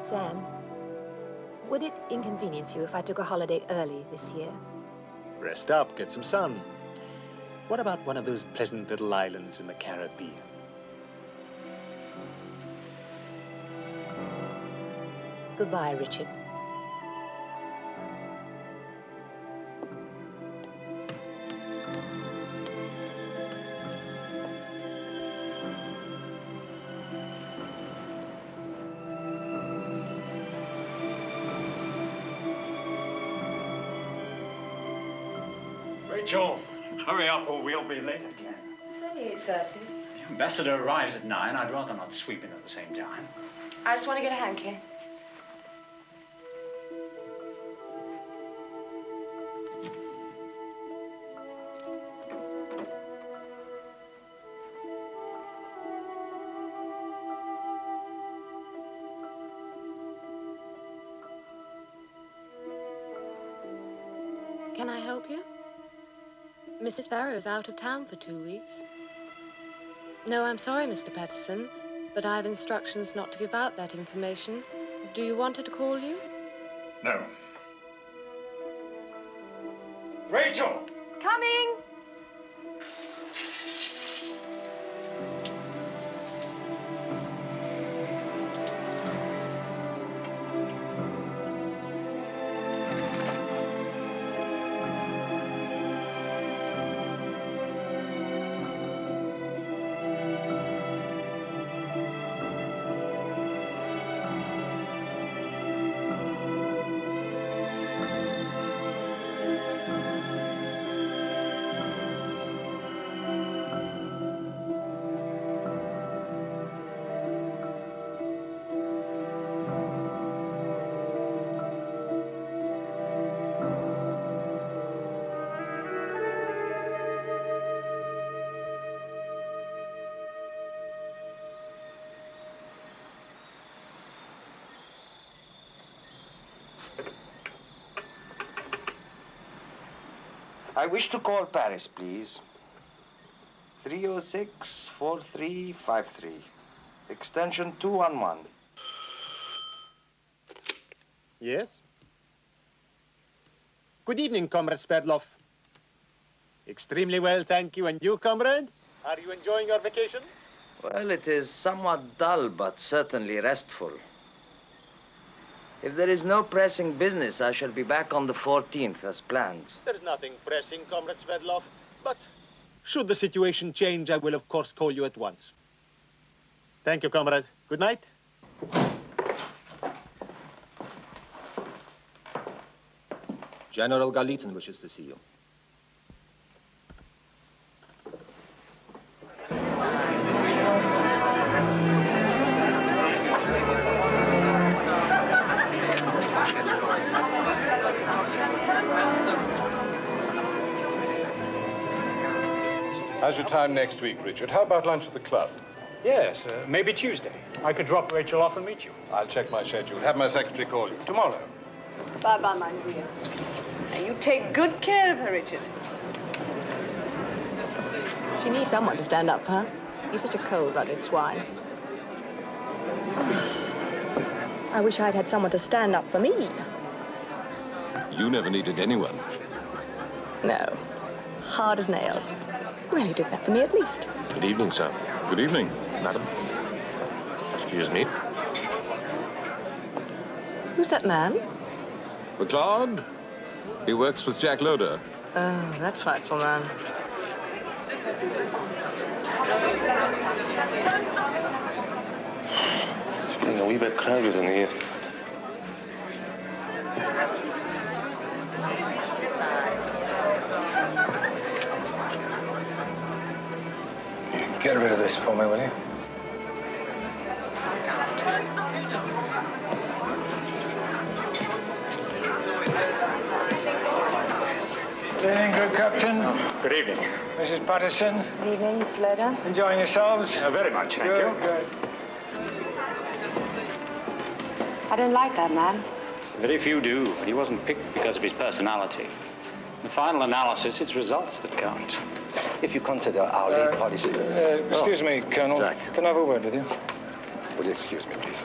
Sam, would it inconvenience you if I took a holiday early this year? Rest up, get some sun. What about one of those pleasant little islands in the Caribbean? Goodbye, Richard. Rachel, hurry up or we'll be late again. It's only 8:30. The ambassador arrives at 9. I'd rather not sweep in at the same time. I just want to get a hanky. Can I help you? Mrs. Farrow's out of town for 2 weeks. No, I'm sorry, Mr. Patterson, but I have instructions not to give out that information. Do you want her to call you? No. Rachel! Coming! I wish to call Paris, please. 306-4353. Extension 211. Yes? Good evening, Comrade Sverdlov. Extremely well, thank you. And you, comrade? Are you enjoying your vacation? Well, it is somewhat dull, but certainly restful. If there is no pressing business, I shall be back on the 14th as planned. There's nothing pressing, Comrade Sverdlov. But should the situation change, I will, of course, call you at once. Thank you, comrade. Good night. General Galitin wishes to see you. How's your time next week, Richard? How about lunch at the club? Yes, maybe Tuesday. I could drop Rachel off and meet you. I'll check my schedule. Have my secretary call you. Tomorrow. Bye-bye, my dear. And you take good care of her, Richard. She needs someone to stand up for her. He's such a cold-blooded swine. I wish I'd had someone to stand up for me. You never needed anyone. No. Hard as nails. Well, you did that for me at least. Good evening, sir. Good evening, madam. Excuse me. Who's that man? McLeod? He works with Jack Loader. Oh, that frightful man. It's getting a wee bit crowded in here. Get rid of this for me, will you? Good evening, good captain. Good evening. Mrs. Patterson. Good evening, Mr. Loader. Enjoying yourselves? Very much, thank you. Good. I don't like that man. Very few do, but he wasn't picked because of his personality. In the final analysis, it's results that count. If you consider our lead policy... Excuse me, Colonel. Jack. Can I have a word with you? Will you excuse me, please?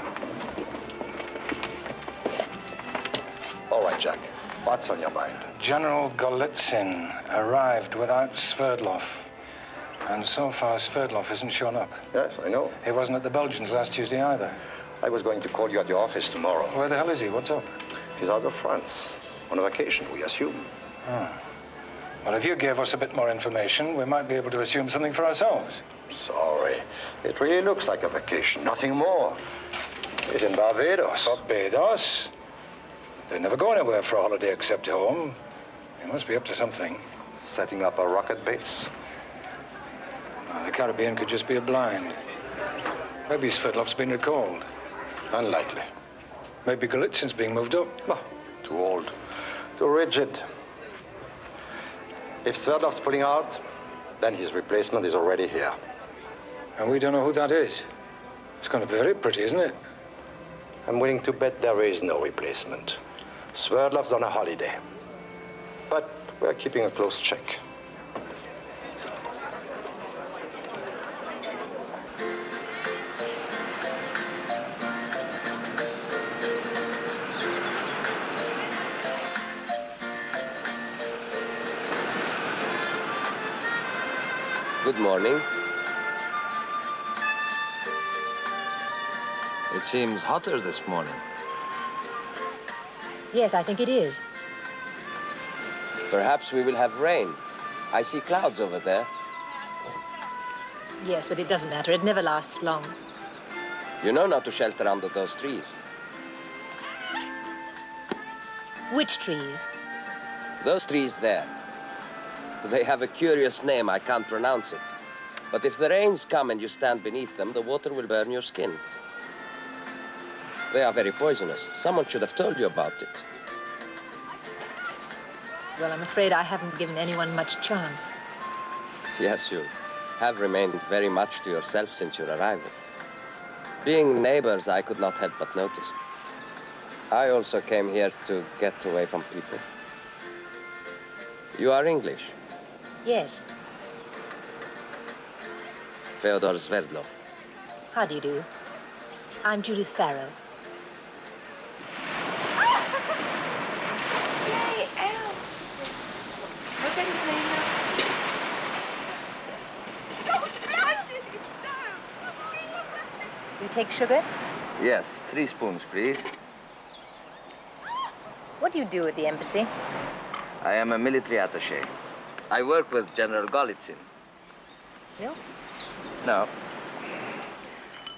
All right, Jack. What's on your mind? General Golitsyn arrived without Sverdlov. And so far, Sverdlov hasn't shown up. Yes, I know. He wasn't at the Belgians last Tuesday either. I was going to call you at your office tomorrow. Where the hell is he? What's up? He's out of France. On a vacation, we assume. Oh. Well, if you gave us a bit more information, we might be able to assume something for ourselves. Sorry. It really looks like a vacation, nothing more. He's in Barbados. Barbados? They never go anywhere for a holiday except home. He must be up to something. Setting up a rocket base? Well, the Caribbean could just be a blind. Maybe Sverdlov's been recalled. Unlikely. Maybe Golitsyn's being moved up. Oh, too old. Too rigid. If Sverdlov's pulling out, then his replacement is already here. And we don't know who that is. It's going to be very pretty, isn't it? I'm willing to bet there is no replacement. Sverdlov's on a holiday. But we're keeping a close check. Good morning. It seems hotter this morning. Yes, I think it is. Perhaps we will have rain. I see clouds over there. Yes, but it doesn't matter. It never lasts long. You know not to shelter under those trees. Which trees? Those trees there. They have a curious name. I can't pronounce it. But if the rains come and you stand beneath them, the water will burn your skin. They are very poisonous. Someone should have told you about it. Well, I'm afraid I haven't given anyone much chance. Yes, you have remained very much to yourself since your arrival. Being neighbors, I could not help but notice. I also came here to get away from people. You are English? Yes. Fyodor Sverdlov. How do you do? I'm Judith Farrow. Say, Al, she said. What's that his name now? You take sugar? Yes, 3 spoons, please. What do you do at the embassy? I am a military attaché. I work with General Golitsyn. No? No.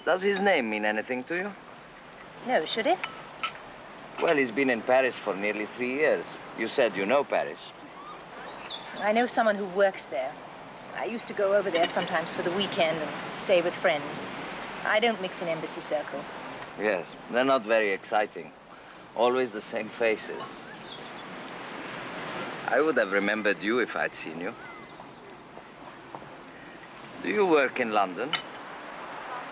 Does his name mean anything to you? No, should it? Well, he's been in Paris for nearly 3 years. You said you know Paris. I know someone who works there. I used to go over there sometimes for the weekend and stay with friends. I don't mix in embassy circles. Yes, they're not very exciting. Always the same faces. I would have remembered you if I'd seen you. Do you work in London?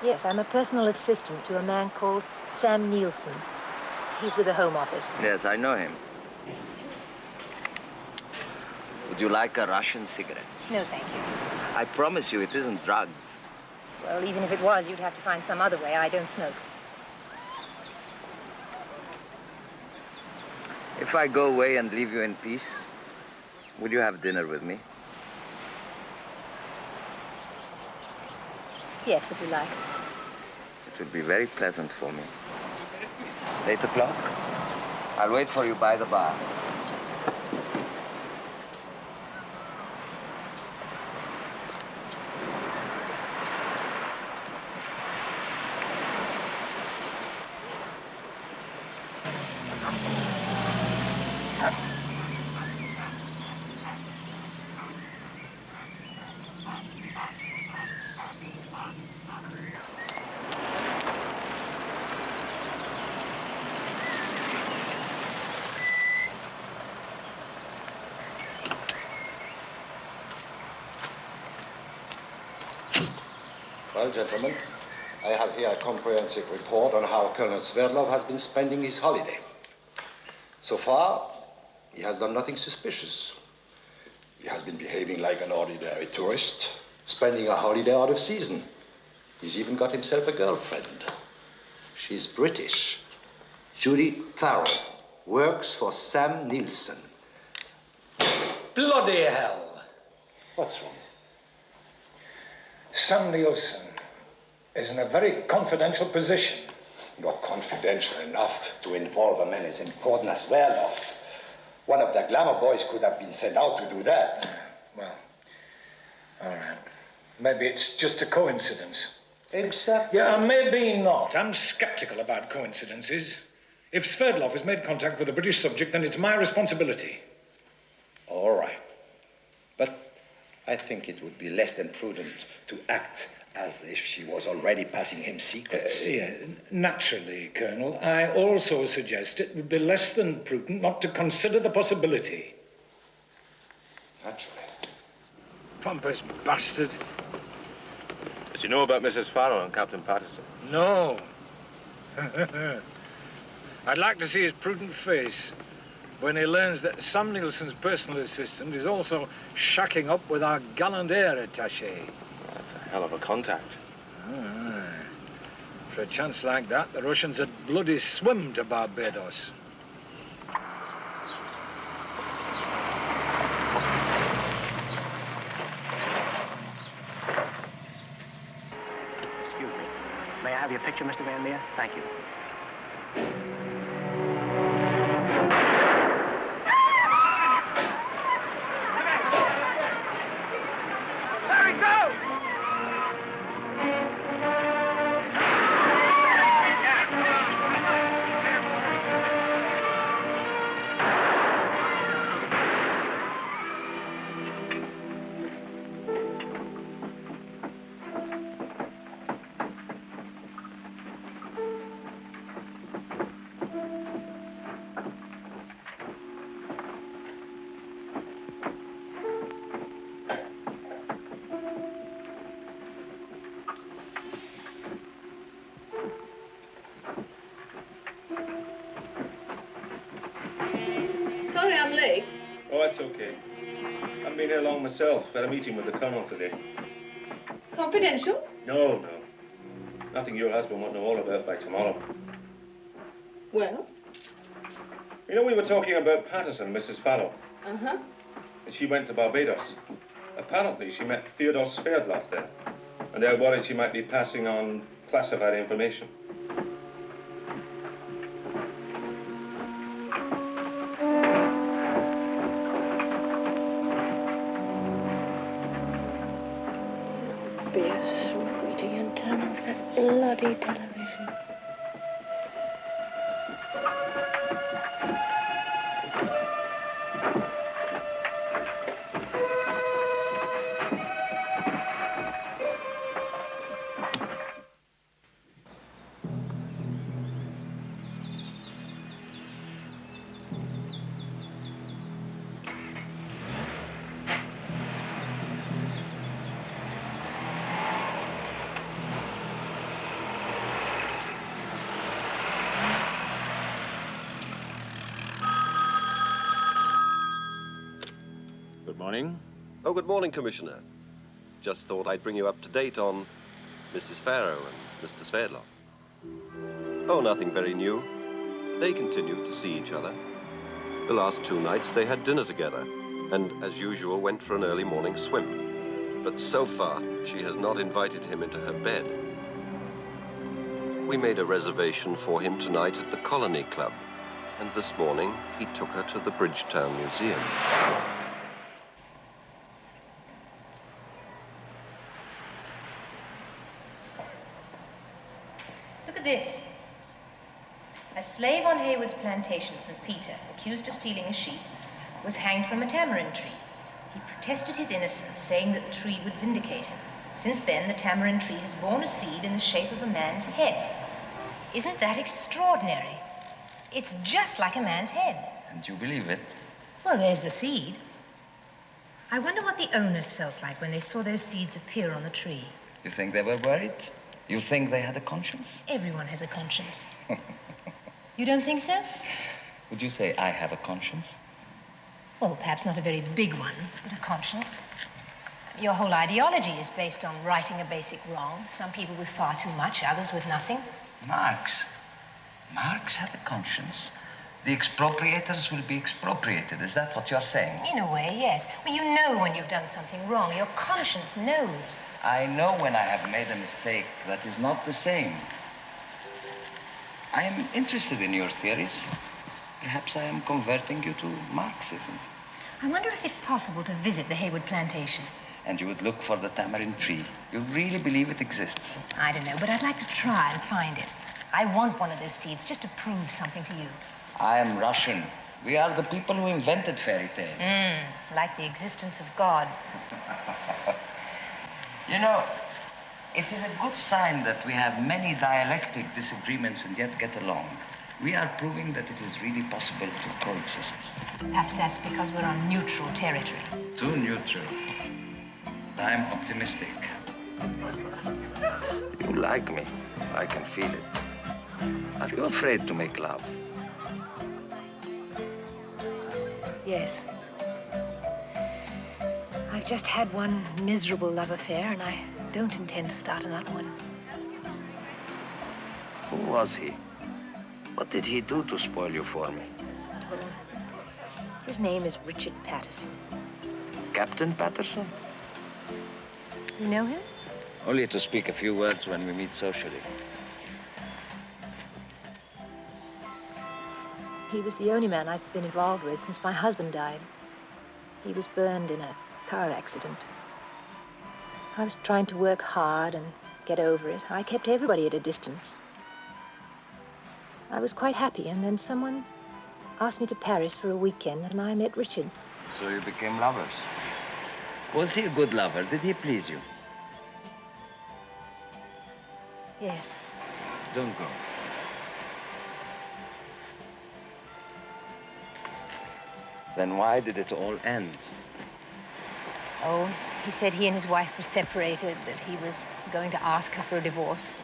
Yes, I'm a personal assistant to a man called Sam Nielsen. He's with the Home Office. Yes, I know him. Would you like a Russian cigarette? No, thank you. I promise you it isn't drugged. Well, even if it was, you'd have to find some other way. I don't smoke. If I go away and leave you in peace, will you have dinner with me? Yes, if you like. It would be very pleasant for me. 8 o'clock? I'll wait for you by the bar. Well, gentlemen, I have here a comprehensive report on how Colonel Sverdlov has been spending his holiday. So far, he has done nothing suspicious. He has been behaving like an ordinary tourist, spending a holiday out of season. He's even got himself a girlfriend. She's British. Judy Farrow, works for Sam Nielsen. Bloody hell! What's wrong? Sam Nielsen is in a very confidential position. Not confidential enough to involve a man as important as Sverdlov. One of the glamour boys could have been sent out to do that. Well, all right. Maybe it's just a coincidence. Exactly. Yeah, maybe not. I'm skeptical about coincidences. If Sverdlov has made contact with a British subject, then it's my responsibility. All right. But I think it would be less than prudent to act as if she was already passing him secrets. Yeah, naturally, Colonel. I also suggest it would be less than prudent not to consider the possibility. Naturally. Pompous bastard. Does he know about Mrs. Farrow and Captain Patterson? No. I'd like to see his prudent face when he learns that Sam Nielsen's personal assistant is also shacking up with our gallant air attaché. That's a hell of a contact. Aye. For a chance like that, the Russians had bloody swum to Barbados. Excuse me. May I have your picture, Mr. Van Meer? Thank you. I'm late. Oh, that's okay. I've been here long myself. Had a meeting with the Colonel today. Confidential? No. Nothing your husband won't know all about by tomorrow. Well? You know, we were talking about Patterson, Mrs. Farrow. Uh-huh. And she went to Barbados. Apparently, she met Fyodor Sverdlov there. And they're worried she might be passing on classified information. Be a sweetie and turn off that bloody television. Good morning. Oh, good morning, Commissioner. Just thought I'd bring you up to date on Mrs. Farrow and Mr. Sverdlov. Oh, nothing very new. They continued to see each other. The last 2 nights they had dinner together, and as usual went for an early morning swim. But so far, she has not invited him into her bed. We made a reservation for him tonight at the Colony Club, and this morning he took her to the Bridgetown Museum. Look at this. A slave on Hayward's plantation, St. Peter, accused of stealing a sheep, was hanged from a tamarind tree. He protested his innocence, saying that the tree would vindicate him. Since then, the tamarind tree has borne a seed in the shape of a man's head. Isn't that extraordinary? It's just like a man's head. And you believe it? Well, there's the seed. I wonder what the owners felt like when they saw those seeds appear on the tree. You think they were worried? You think they had a conscience? Everyone has a conscience. You don't think so? Would you say I have a conscience? Well, perhaps not a very big one, but a conscience. Your whole ideology is based on righting a basic wrong. Some people with far too much, others with nothing. Marx had a conscience. The expropriators will be expropriated. Is that what you're saying? In a way, yes. Well, you know when you've done something wrong. Your conscience knows. I know when I have made a mistake. That is not the same. I am interested in your theories. Perhaps I am converting you to Marxism. I wonder if it's possible to visit the Hayward plantation. And you would look for the tamarind tree. You really believe it exists? I don't know, but I'd like to try and find it. I want one of those seeds just to prove something to you. I am Russian. We are the people who invented fairy tales. Like the existence of God. You know, it is a good sign that we have many dialectic disagreements and yet get along. We are proving that it is really possible to coexist. Perhaps that's because we're on neutral territory. Too neutral. I'm optimistic. You like me. I can feel it. Are you afraid to make love? Yes. I've just had one miserable love affair, and I don't intend to start another one. Who was he? What did he do to spoil you for me? His name is Richard Patterson. Captain Patterson? You know him? Only to speak a few words when we meet socially. He was the only man I've been involved with since my husband died. He was burned in a car accident. I was trying to work hard and get over it. I kept everybody at a distance. I was quite happy, and then someone asked me to Paris for a weekend, and I met Richard. So you became lovers. Was he a good lover? Did he please you? Yes. Don't go. Then why did it all end? Oh, he said he and his wife were separated, that he was going to ask her for a divorce.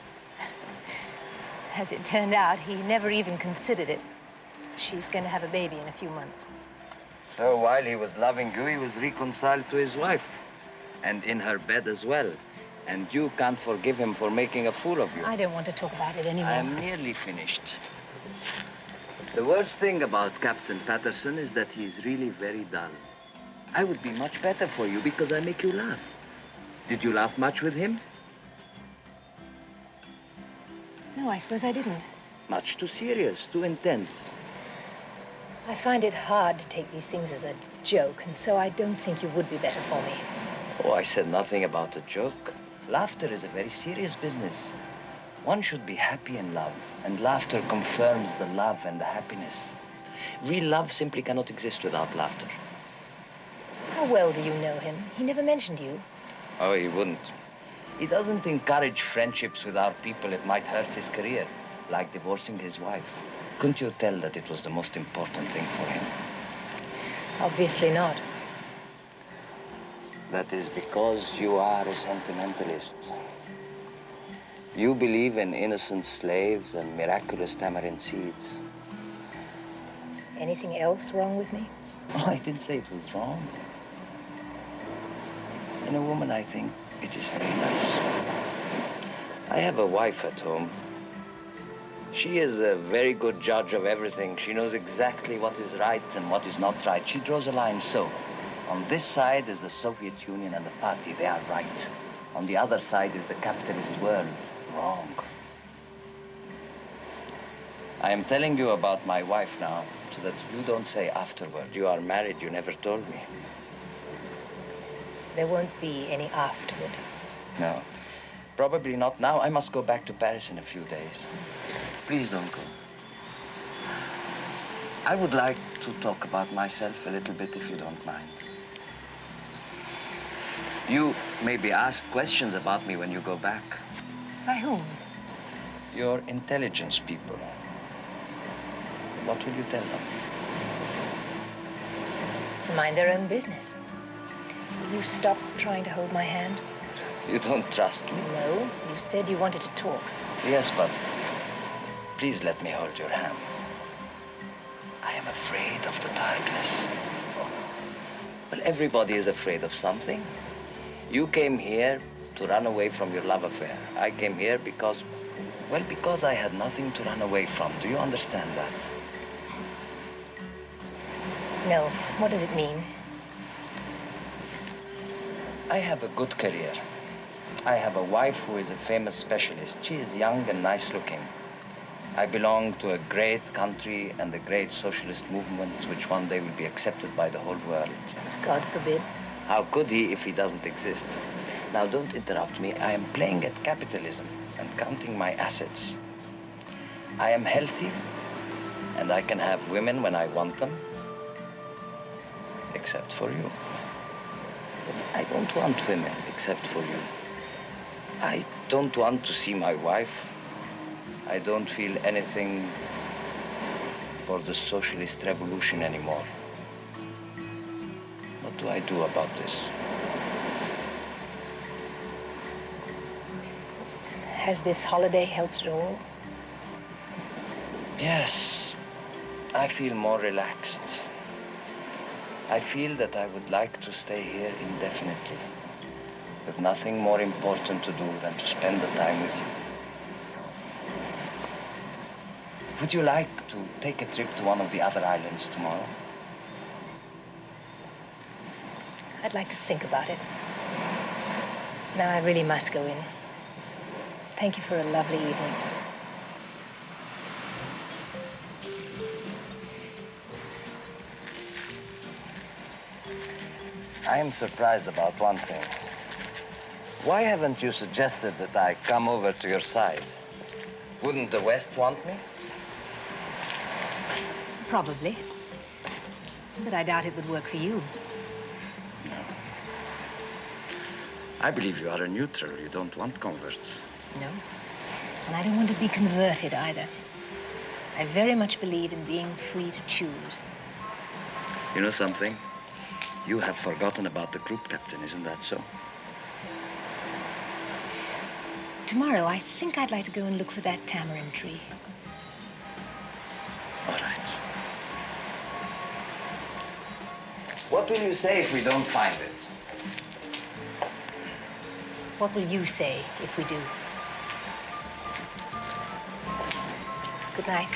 As it turned out, he never even considered it. She's going to have a baby in a few months. So while he was loving you, he was reconciled to his wife. And in her bed as well. And you can't forgive him for making a fool of you. I don't want to talk about it anymore. I'm nearly finished. The worst thing about Captain Patterson is that he's really very dull. I would be much better for you because I make you laugh. Did you laugh much with him? No, I suppose I didn't. Much too serious, too intense. I find it hard to take these things as a joke, and so I don't think you would be better for me. Oh, I said nothing about a joke. Laughter is a very serious business. One should be happy in love, and laughter confirms the love and the happiness. Real love simply cannot exist without laughter. How well do you know him? He never mentioned you. Oh, he wouldn't. He doesn't encourage friendships with our people. It might hurt his career, like divorcing his wife. Couldn't you tell that it was the most important thing for him? Obviously not. That is because you are a sentimentalist. You believe in innocent slaves and miraculous tamarind seeds. Anything else wrong with me? Oh, I didn't say it was wrong. In a woman, I think it is very nice. I have a wife at home. She is a very good judge of everything. She knows exactly what is right and what is not right. She draws a line so. On this side is the Soviet Union and the party. They are right. On the other side is the capitalist world. Wrong. I am telling you about my wife now, so that you don't say afterward, you are married, you never told me. There won't be any afterward. No, probably not now. I must go back to Paris in a few days. Please don't go. I would like to talk about myself a little bit, if you don't mind. You may be asked questions about me when you go back. By whom? Your intelligence people. What will you tell them? To mind their own business. Will you stop trying to hold my hand? You don't trust me? No, you said you wanted to talk. Yes, but please let me hold your hand. I am afraid of the darkness. Well, everybody is afraid of something. You came here to run away from your love affair. I came here because I had nothing to run away from. Do you understand that? No. What does it mean? I have a good career. I have a wife who is a famous specialist. She is young and nice looking. I belong to a great country and a great socialist movement, which one day will be accepted by the whole world. God forbid. How could he if he doesn't exist? Now, don't interrupt me. I am playing at capitalism and counting my assets. I am healthy, and I can have women when I want them, except for you. But I don't want women except for you. I don't want to see my wife. I don't feel anything for the socialist revolution anymore. What do I do about this? Has this holiday helped at all? Yes, I feel more relaxed. I feel that I would like to stay here indefinitely, with nothing more important to do than to spend the time with you. Would you like to take a trip to one of the other islands tomorrow? I'd like to think about it. Now I really must go in. Thank you for a lovely evening. I am surprised about one thing. Why haven't you suggested that I come over to your side? Wouldn't the West want me? Probably. But I doubt it would work for you. No. I believe you are a neutral. You don't want converts. No. And I don't want to be converted either. I very much believe in being free to choose. You know something? You have forgotten about the group captain, isn't that so? Tomorrow, I think I'd like to go and look for that tamarind tree. All right. What will you say if we don't find it? What will you say if we do? Good night.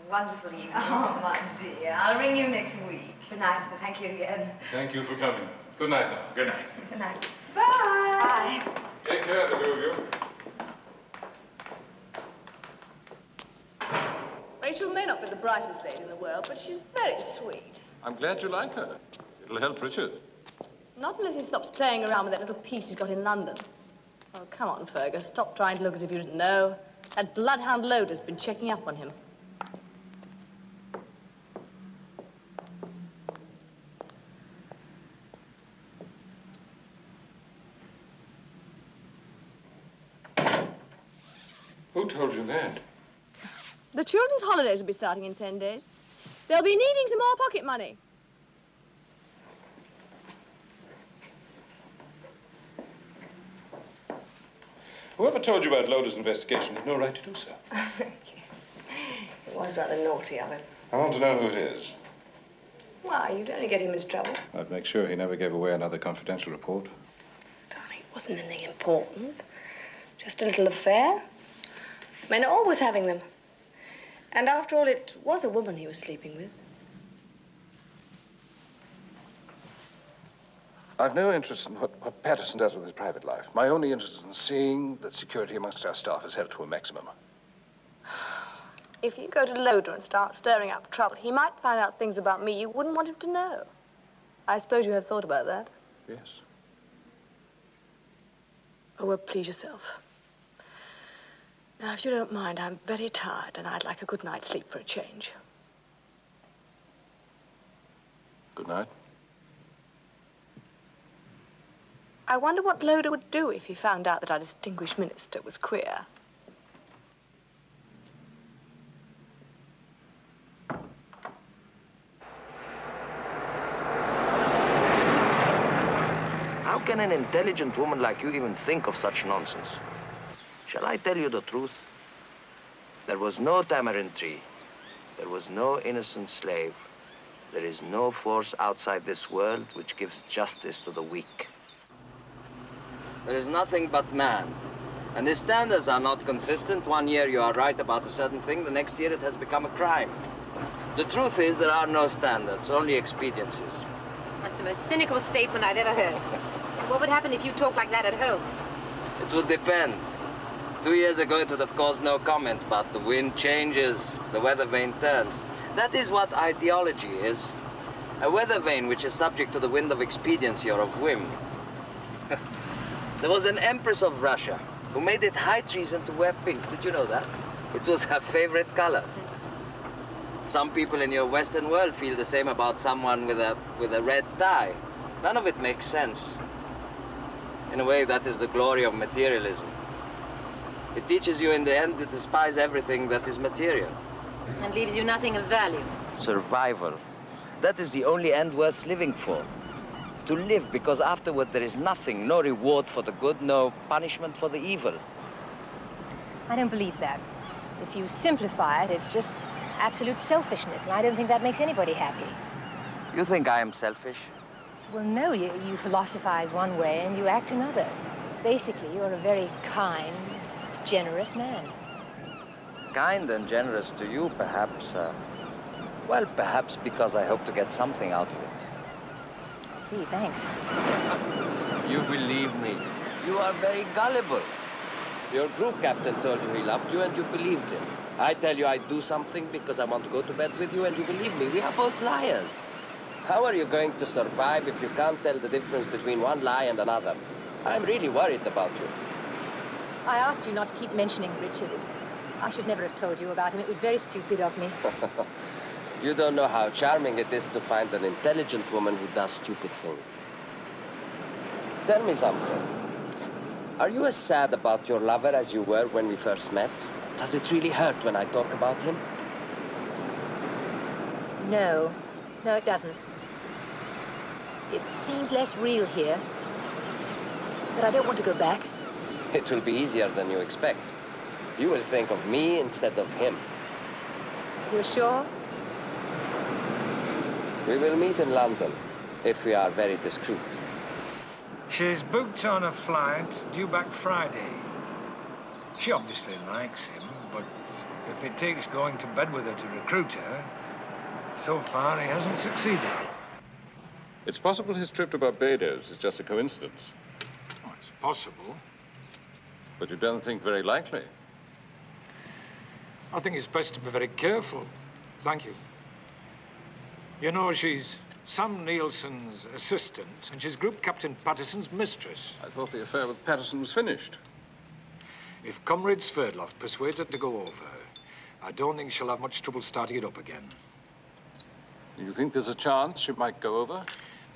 Wonderful evening. Oh, my dear. I'll ring you next week. Good night. Thank you again. Thank you for coming. Good night now. Good night. Good night. Bye. Bye. Take care, the two of you. Rachel may not be the brightest lady in the world, but she's very sweet. I'm glad you like her. It'll help Richard. Not unless he stops playing around with that little piece he's got in London. Oh, come on, Fergus. Stop trying to look as if you didn't know. That bloodhound Loder's been checking up on him. Who told you that? The children's holidays will be starting in 10 days. They'll be needing some more pocket money. Whoever told you about Loder's investigation had no right to do so. It was rather naughty of him. I want to know who it is. Why? You'd only get him into trouble. I'd make sure he never gave away another confidential report. Darling, it wasn't anything important. Just a little affair. Men are always having them. And after all, it was a woman he was sleeping with. I've no interest in what Patterson does with his private life. My only interest is in seeing that security amongst our staff is held to a maximum. If you go to Loder and start stirring up trouble, he might find out things about me you wouldn't want him to know. I suppose you have thought about that. Yes. Oh, well, please yourself. Now, if you don't mind, I'm very tired and I'd like a good night's sleep for a change. Good night. I wonder what Loder would do if he found out that our distinguished minister was queer. How can an intelligent woman like you even think of such nonsense? Shall I tell you the truth? There was no tamarind tree. There was no innocent slave. There is no force outside this world which gives justice to the weak. There is nothing but man. And his standards are not consistent. One year you are right about a certain thing, the next year it has become a crime. The truth is there are no standards, only expediencies. That's the most cynical statement I've ever heard. What would happen if you talked like that at home? It would depend. 2 years ago it would have caused no comment, but the wind changes, the weather vane turns. That is what ideology is. A weather vane which is subject to the wind of expediency or of whim. There was an empress of Russia who made it high treason to wear pink. Did you know that? It was her favorite color. Some people in your Western world feel the same about someone with a red tie. None of it makes sense. In a way, that is the glory of materialism. It teaches you in the end to despise everything that is material. And leaves you nothing of value. Survival. That is the only end worth living for. To live, because afterward there is nothing, no reward for the good, no punishment for the evil. I don't believe that. If you simplify it, it's just absolute selfishness, and I don't think that makes anybody happy. You think I am selfish? Well, no, you philosophize one way and you act another. Basically, you're a very kind, generous man. Kind and generous to you, perhaps. Well, perhaps because I hope to get something out of it. See, thanks. You believe me. You are very gullible. Your group captain told you he loved you and you believed him. I tell you I'd do something because I want to go to bed with you and you believe me. We are both liars. How are you going to survive if you can't tell the difference between one lie and another? I'm really worried about you. I asked you not to keep mentioning Richard. I should never have told you about him. It was very stupid of me. You don't know how charming it is to find an intelligent woman who does stupid things. Tell me something. Are you as sad about your lover as you were when we first met? Does it really hurt when I talk about him? No. No, it doesn't. It seems less real here. But I don't want to go back. It will be easier than you expect. You will think of me instead of him. You're sure? We will meet in London, if we are very discreet. She's booked on a flight due back Friday. She obviously likes him, but if it takes going to bed with her to recruit her, so far he hasn't succeeded. It's possible his trip to Barbados is just a coincidence. Oh, it's possible. But you don't think very likely? I think it's best to be very careful. Thank you. You know, she's Sam Nielsen's assistant, and she's Group Captain Patterson's mistress. I thought the affair with Patterson was finished. If Comrade Sverdlov persuades her to go over, I don't think she'll have much trouble starting it up again. You think there's a chance she might go over?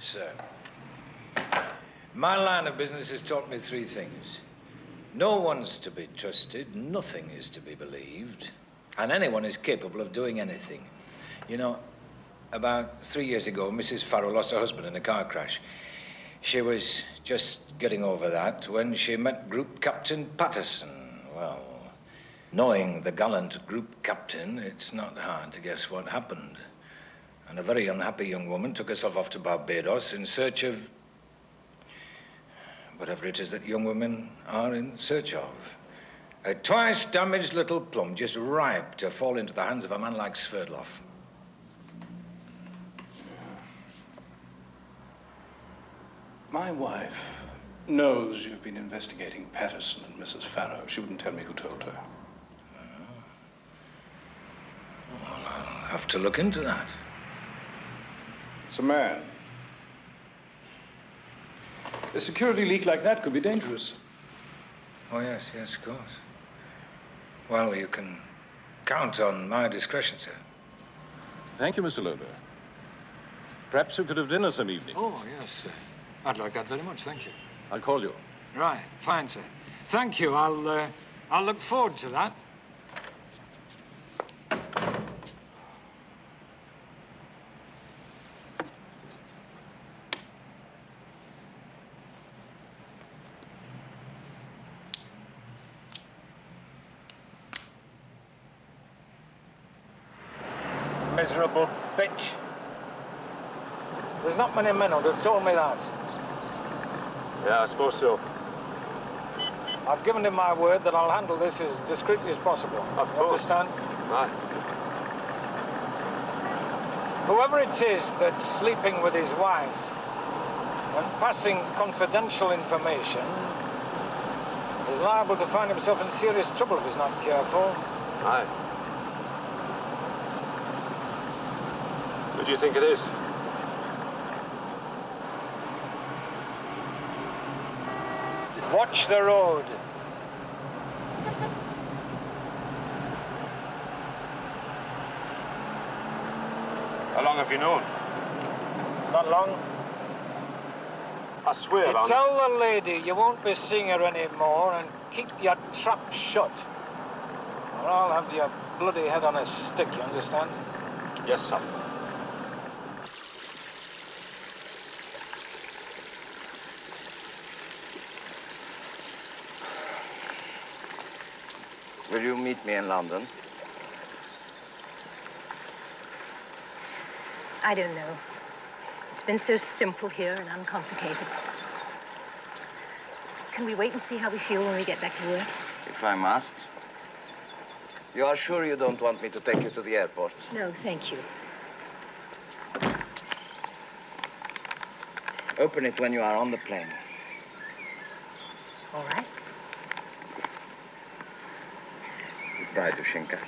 Sir, my line of business has taught me three things. No one's to be trusted, nothing is to be believed, and anyone is capable of doing anything. You know, about 3 years ago, Mrs. Farrow lost her husband in a car crash. She was just getting over that when she met Group Captain Patterson. Well, knowing the gallant group captain, it's not hard to guess what happened. And a very unhappy young woman took herself off to Barbados in search of whatever it is that young women are in search of. A twice damaged little plum, just ripe to fall into the hands of a man like Sverdlov. My wife knows you've been investigating Patterson and Mrs. Farrow. She wouldn't tell me who told her. Well, I'll have to look into that. It's a man. A security leak like that could be dangerous. Oh, yes, of course. Well, you can count on my discretion, sir. Thank you, Mr. Loder. Perhaps we could have dinner some evening. Oh, yes, sir. I'd like that very much, thank you. I'll call you. Right, fine, sir. Thank you. I'll look forward to that. Miserable bitch. There's not many men who'd have told me that. Yeah, I suppose so. I've given him my word that I'll handle this as discreetly as possible. Of course. Understand? Right. Whoever it is that's sleeping with his wife and passing confidential information is liable to find himself in serious trouble if he's not careful. Aye. Who do you think it is? Watch the road. How long have you known? Not long. I swear You on... tell the lady you won't be seeing her anymore and keep your trap shut. Or I'll have your bloody head on a stick, you understand? Yes, sir. Will you meet me in London? I don't know. It's been so simple here and uncomplicated. Can we wait and see how we feel when we get back to work? If I must. You are sure you don't want me to take you to the airport? No, thank you. Open it when you are on the plane. All right. Goodbye, Dushinka.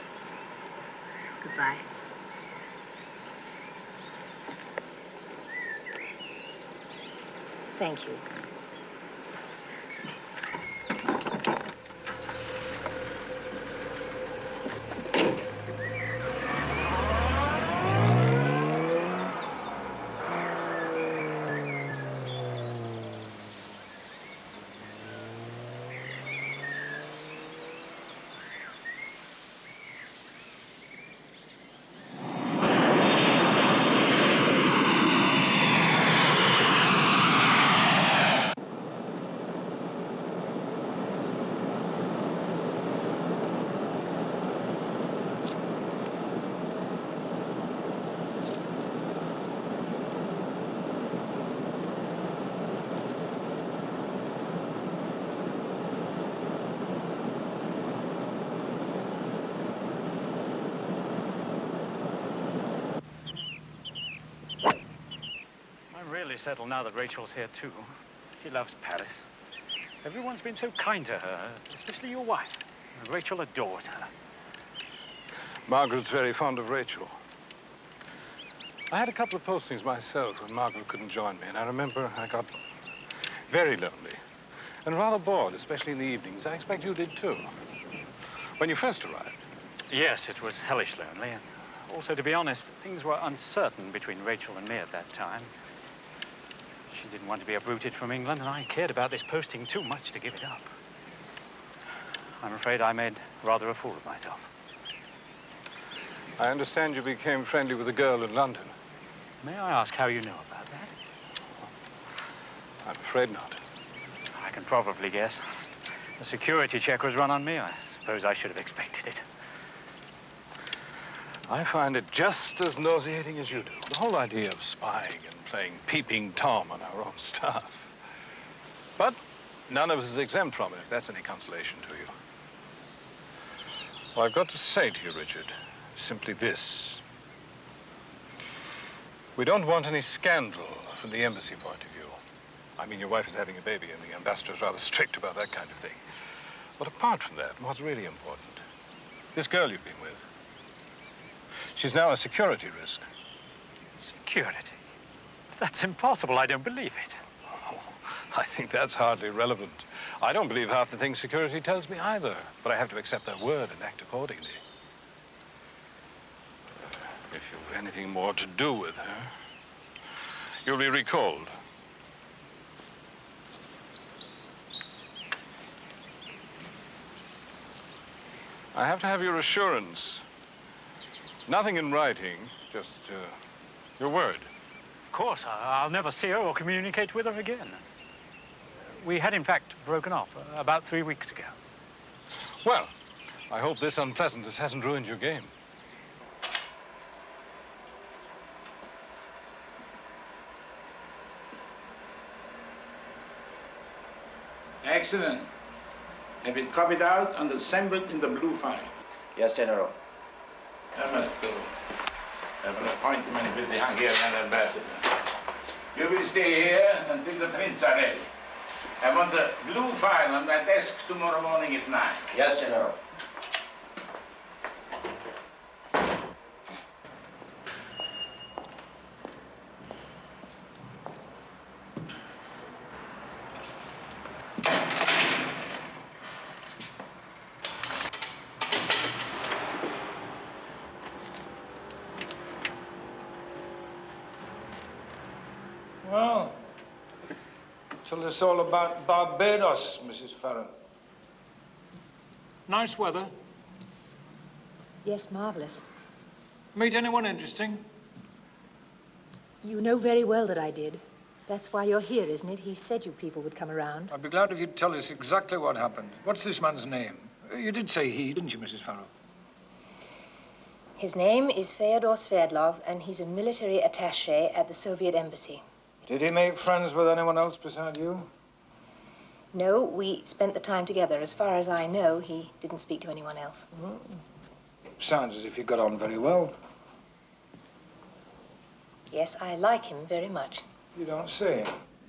Goodbye. Thank you. fairly settled now that Rachel's here, too. She loves Paris. Everyone's been so kind to her, especially your wife. Rachel adores her. Margaret's very fond of Rachel. I had a couple of postings myself when Margaret couldn't join me, and I remember I got very lonely and rather bored, especially in the evenings. I expect you did, too. When you first arrived. Yes, it was hellish lonely. And also, to be honest, things were uncertain between Rachel and me at that time. She didn't want to be uprooted from England, and I cared about this posting too much to give it up. I'm afraid I made rather a fool of myself. I understand you became friendly with a girl in London. May I ask how you know about that? I'm afraid not. I can probably guess. A security check was run on me. I suppose I should have expected it. I find it just as nauseating as you do. The whole idea of spying and playing peeping Tom on our own staff. But none of us is exempt from it, if that's any consolation to you. What I've got to say to you, Richard, is simply this. We don't want any scandal from the embassy point of view. I mean, your wife is having a baby, and the ambassador's rather strict about that kind of thing. But apart from that, what's really important, this girl you've been with, she's now a security risk. Security? That's impossible. I don't believe it. Oh, I think that's hardly relevant. I don't believe half the things security tells me either, but I have to accept their word and act accordingly. If you've anything more to do with her, you'll be recalled. I have to have your assurance. Nothing in writing, just your word. Of course, I'll never see her or communicate with her again. We had, in fact, broken off about 3 weeks ago. Well, I hope this unpleasantness hasn't ruined your game. Excellent. Have it copied out and assembled in the blue file. Yes, General. I must have an appointment with the Hungarian ambassador. You will stay here until the prints are ready. I want the blue file on my desk tomorrow morning at 9. Yes, General. Well, tell us all about Barbados, Mrs. Farrow. Nice weather. Yes, marvelous. Meet anyone interesting? You know very well that I did. That's why you're here, isn't it? He said you people would come around. I'd be glad if you'd tell us exactly what happened. What's this man's name? You did say he, didn't you, Mrs. Farrow? His name is Fyodor Sverdlov, and he's a military attaché at the Soviet embassy. Did he make friends with anyone else beside you? No, we spent the time together. As far as I know, he didn't speak to anyone else. Sounds as if you got on very well. Yes, I like him very much. You don't say.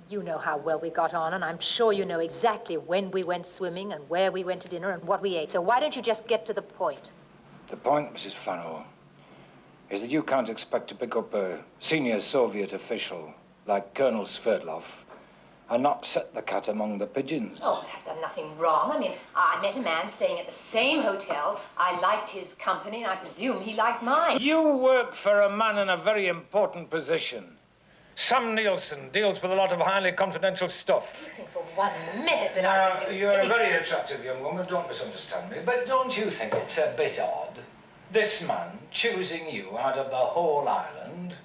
You know how well we got on, and I'm sure you know exactly when we went swimming and where we went to dinner and what we ate. So why don't you just get to the point? The point, Mrs. Farrow, is that you can't expect to pick up a senior Soviet official like Colonel Sverdlov and not set the cat among the pigeons. Oh, I've done nothing wrong. I mean, I met a man staying at the same hotel. I liked his company, and I presume he liked mine. You work for a man in a very important position. Sam Nielsen deals with a lot of highly confidential stuff. You think for 1 minute that I would do You're a very attractive young woman, don't misunderstand me, but don't you think it's a bit odd? This man choosing you out of the whole island?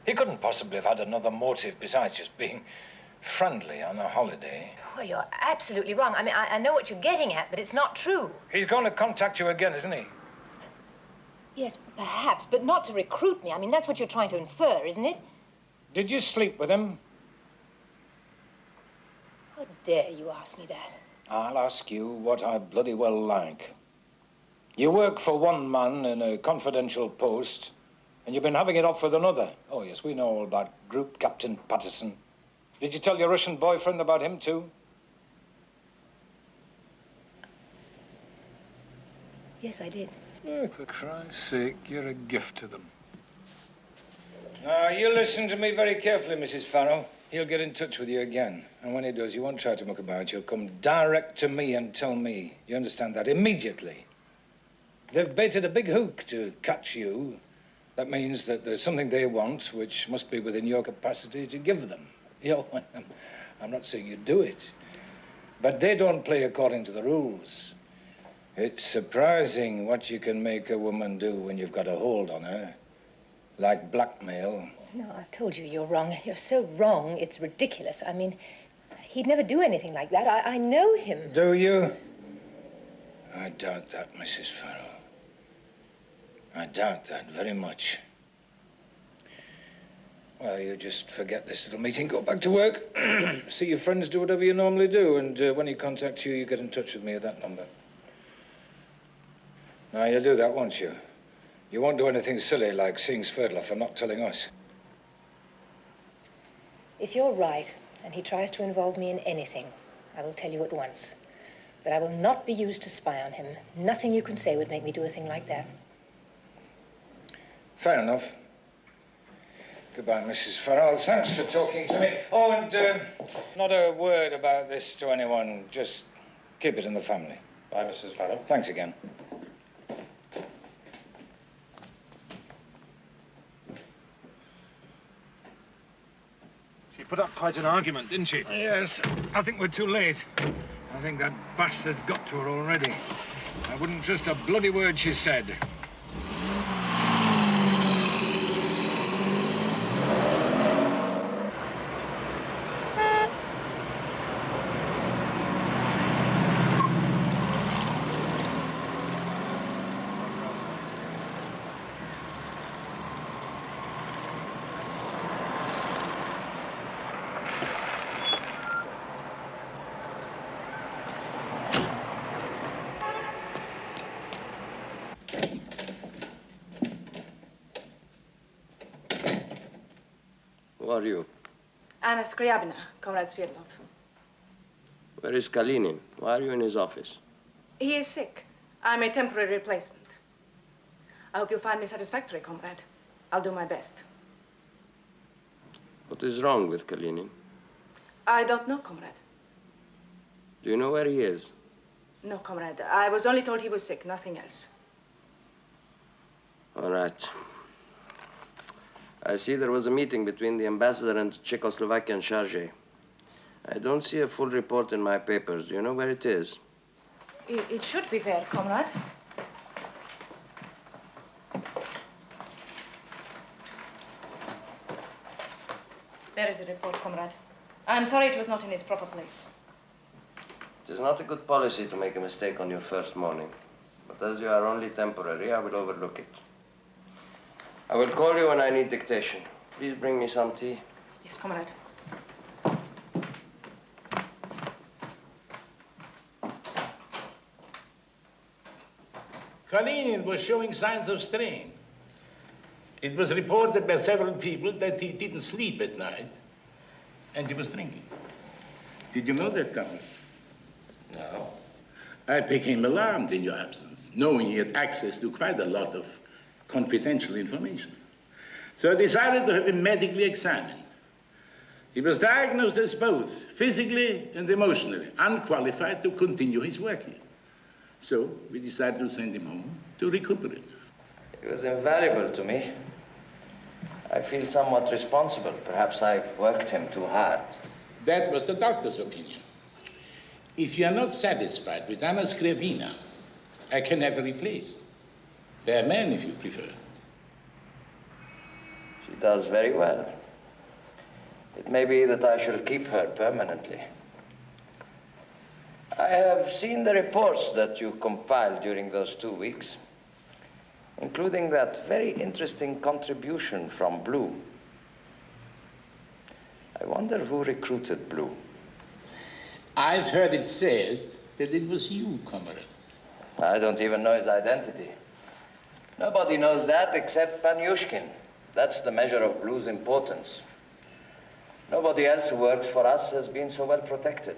He couldn't possibly have had another motive besides just being friendly on a holiday. Well, you're absolutely wrong. I mean, I know what you're getting at, but it's not true. He's going to contact you again, isn't he? Yes, perhaps, but not to recruit me. I mean, that's what you're trying to infer, isn't it? Did you sleep with him? How dare you ask me that? I'll ask you what I bloody well like. You work for one man in a confidential post, And you've been having it off with another. Oh, yes, we know all about Group Captain Patterson. Did you tell your Russian boyfriend about him, too? Yes, I did. Oh, for Christ's sake, you're a gift to them. Now, you listen to me very carefully, Mrs. Farrow. He'll get in touch with you again. And when he does, you won't try to muck about. You'll come direct to me and tell me. You understand that? Immediately. They've baited a big hook to catch you. That means that there's something they want which must be within your capacity to give them. You know, I'm not saying you do it, but they don't play according to the rules. It's surprising what you can make a woman do when you've got a hold on her, like blackmail. No, I've told you you're wrong. You're so wrong, it's ridiculous. I mean, he'd never do anything like that. I know him. Do you? I doubt that, Mrs. Farrow. I doubt that very much. Well, you just forget this little meeting, go back to work, see your friends, do whatever you normally do, and when he contacts you, you get in touch with me at that number. Now, you'll do that, won't you? You won't do anything silly like seeing Sverdlov and not telling us. If you're right, and he tries to involve me in anything, I will tell you at once. But I will not be used to spy on him. Nothing you can say would make me do a thing like that. Fair enough. Goodbye, Mrs. Farrell. Thanks for talking to me. Oh, and not a word about this to anyone. Just keep it in the family. Bye, Mrs. Farrell. Thanks again. She put up quite an argument, didn't she? Yes. I think we're too late. I think that bastard's got to her already. I wouldn't trust a bloody word she said. Who are you? Anna Skriabina, Comrade Sverdlov. Where is Kalinin? Why are you in his office? He is sick. I'm a temporary replacement. I hope you'll find me satisfactory, Comrade. I'll do my best. What is wrong with Kalinin? I don't know, Comrade. Do you know where he is? No, Comrade. I was only told he was sick, nothing else. All right. I see there was a meeting between the ambassador and Czechoslovakian chargé. I don't see a full report in my papers. Do you know where it is? It should be there, Comrade. There is the report, Comrade. I'm sorry it was not in its proper place. It is not a good policy to make a mistake on your first morning. But as you are only temporary, I will overlook it. I will call you when I need dictation. Please bring me some tea. Yes, Comrade. Kalinin was showing signs of strain. It was reported by several people that he didn't sleep at night, and he was drinking. Did you know that, Comrade? No. I became alarmed in your absence, knowing he had access to quite a lot of confidential information. So I decided to have him medically examined. He was diagnosed as both physically and emotionally unqualified to continue his work here. So we decided to send him home to recuperate. He was invaluable to me. I feel somewhat responsible. Perhaps I worked him too hard. That was the doctor's opinion. If you are not satisfied with Anna Skriabina, I can have her replaced. By a man, if you prefer. She does very well. It may be that I shall keep her permanently. I have seen the reports that you compiled during those 2 weeks, including that very interesting contribution from Blue. I wonder who recruited Blue. I've heard it said that it was you, Comrade. I don't even know his identity. Nobody knows that except Panyushkin. That's the measure of blue's importance. Nobody else who works for us has been so well protected.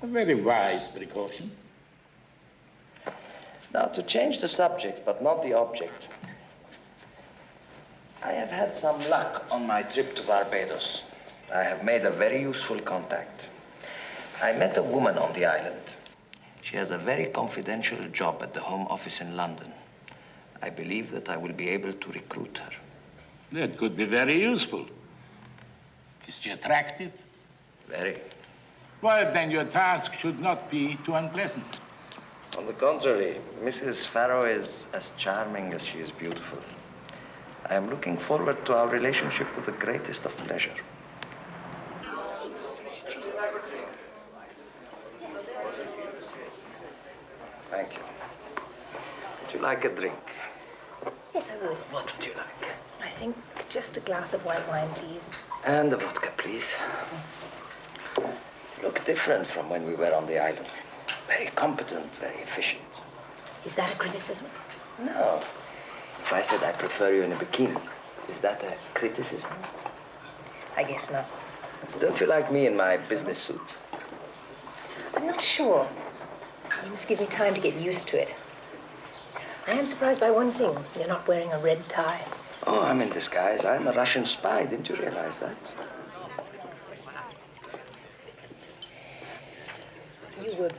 A very wise precaution. Now, to change the subject, but not the object, I have had some luck on my trip to Barbados. I have made a very useful contact. I met a woman on the island. She has a very confidential job at the Home Office in London. I believe that I will be able to recruit her. That could be very useful. Is she attractive? Very. Well, then your task should not be too unpleasant. On the contrary, Mrs. Farrow is as charming as she is beautiful. I am looking forward to our relationship with the greatest of pleasure. Thank you. Would you like a drink? Yes, I would. What would you like? I think just a glass of white wine, please. And a vodka, please. You look different from when we were on the island. Very competent, very efficient. Is that a criticism? No. If I said I prefer you in a bikini, is that a criticism? I guess not. Don't you like me in my business suit? I'm not sure. You must give me time to get used to it. I am surprised by one thing. You're not wearing a red tie. Oh, I'm in disguise. I'm a Russian spy. Didn't you realize that? You were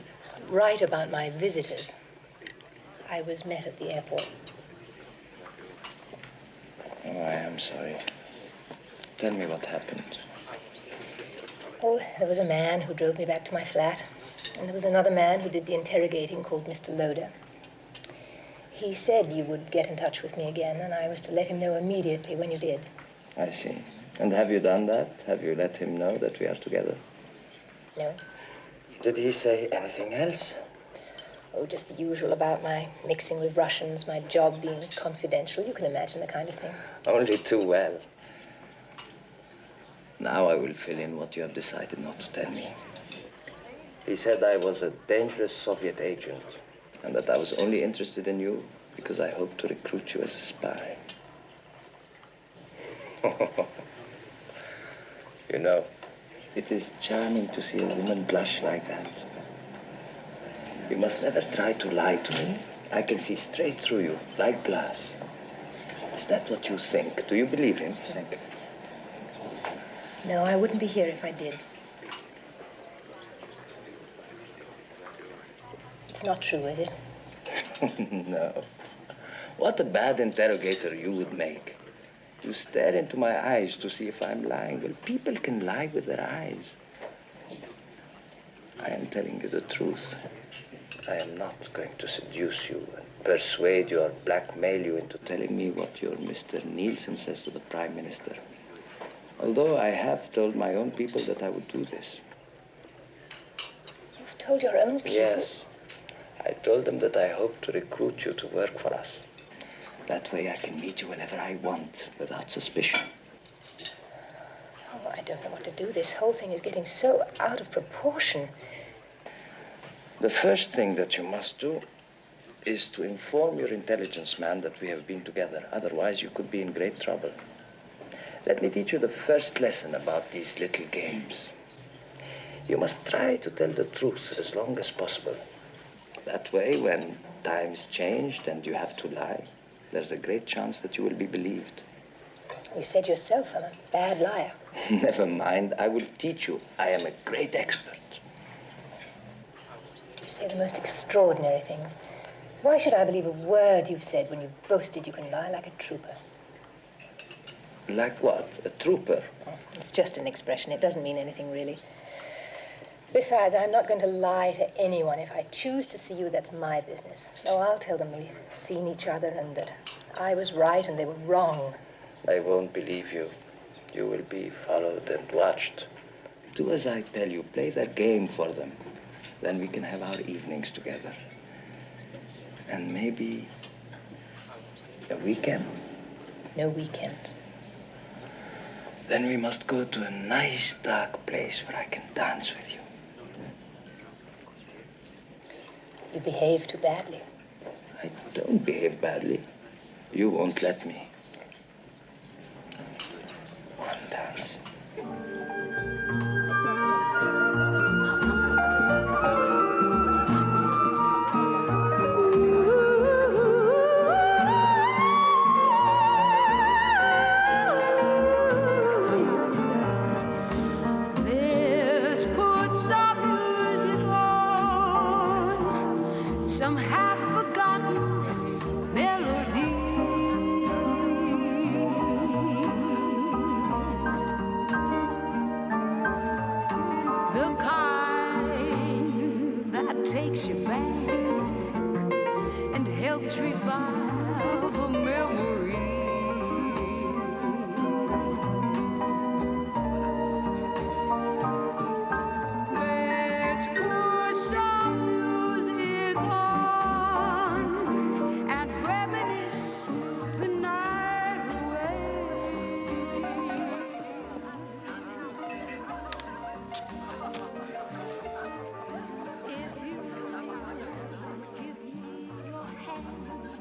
right about my visitors. I was met at the airport. Oh, I am sorry. Tell me what happened. Oh, there was a man who drove me back to my flat, and there was another man who did the interrogating called Mr. Loader. He said you would get in touch with me again, and I was to let him know immediately when you did. I see. And have you done that? Have you let him know that we are together? No. Did he say anything else? Oh, just the usual about my mixing with Russians, my job being confidential. You can imagine the kind of thing. Only too well. Now I will fill in what you have decided not to tell me. He said I was a dangerous Soviet agent, and that I was only interested in you because I hoped to recruit you as a spy. You know, it is charming to see a woman blush like that. You must never try to lie to me. I can see straight through you, like glass. Is that what you think? Do you believe him? Think. No, I wouldn't be here if I did. It's not true, is it? No. What a bad interrogator you would make. You stare into my eyes to see if I'm lying. Well, people can lie with their eyes. I am telling you the truth. I am not going to seduce you and persuade you or blackmail you into telling me what your Mr. Nielsen says to the Prime Minister. Although I have told my own people that I would do this. You've told your own people? Yes. I told them that I hope to recruit you to work for us. That way I can meet you whenever I want, without suspicion. Oh, I don't know what to do. This whole thing is getting so out of proportion. The first thing that you must do is to inform your intelligence man that we have been together. Otherwise, you could be in great trouble. Let me teach you the first lesson about these little games. You must try to tell the truth as long as possible. That way, when times changed and you have to lie, there's a great chance that you will be believed. You said yourself I'm a bad liar. Never mind. I will teach you. I am a great expert. You say the most extraordinary things. Why should I believe a word you've said when you've boasted you can lie like a trooper? Like what? A trooper? Oh, it's just an expression. It doesn't mean anything, really. Besides, I'm not going to lie to anyone. If I choose to see you, that's my business. Oh, I'll tell them we've seen each other and that I was right and they were wrong. They won't believe you. You will be followed and watched. Do as I tell you. Play that game for them. Then we can have our evenings together. And maybe a weekend. No weekends. Then we must go to a nice dark place where I can dance with you. You behave too badly. I don't behave badly. You won't let me. One dance.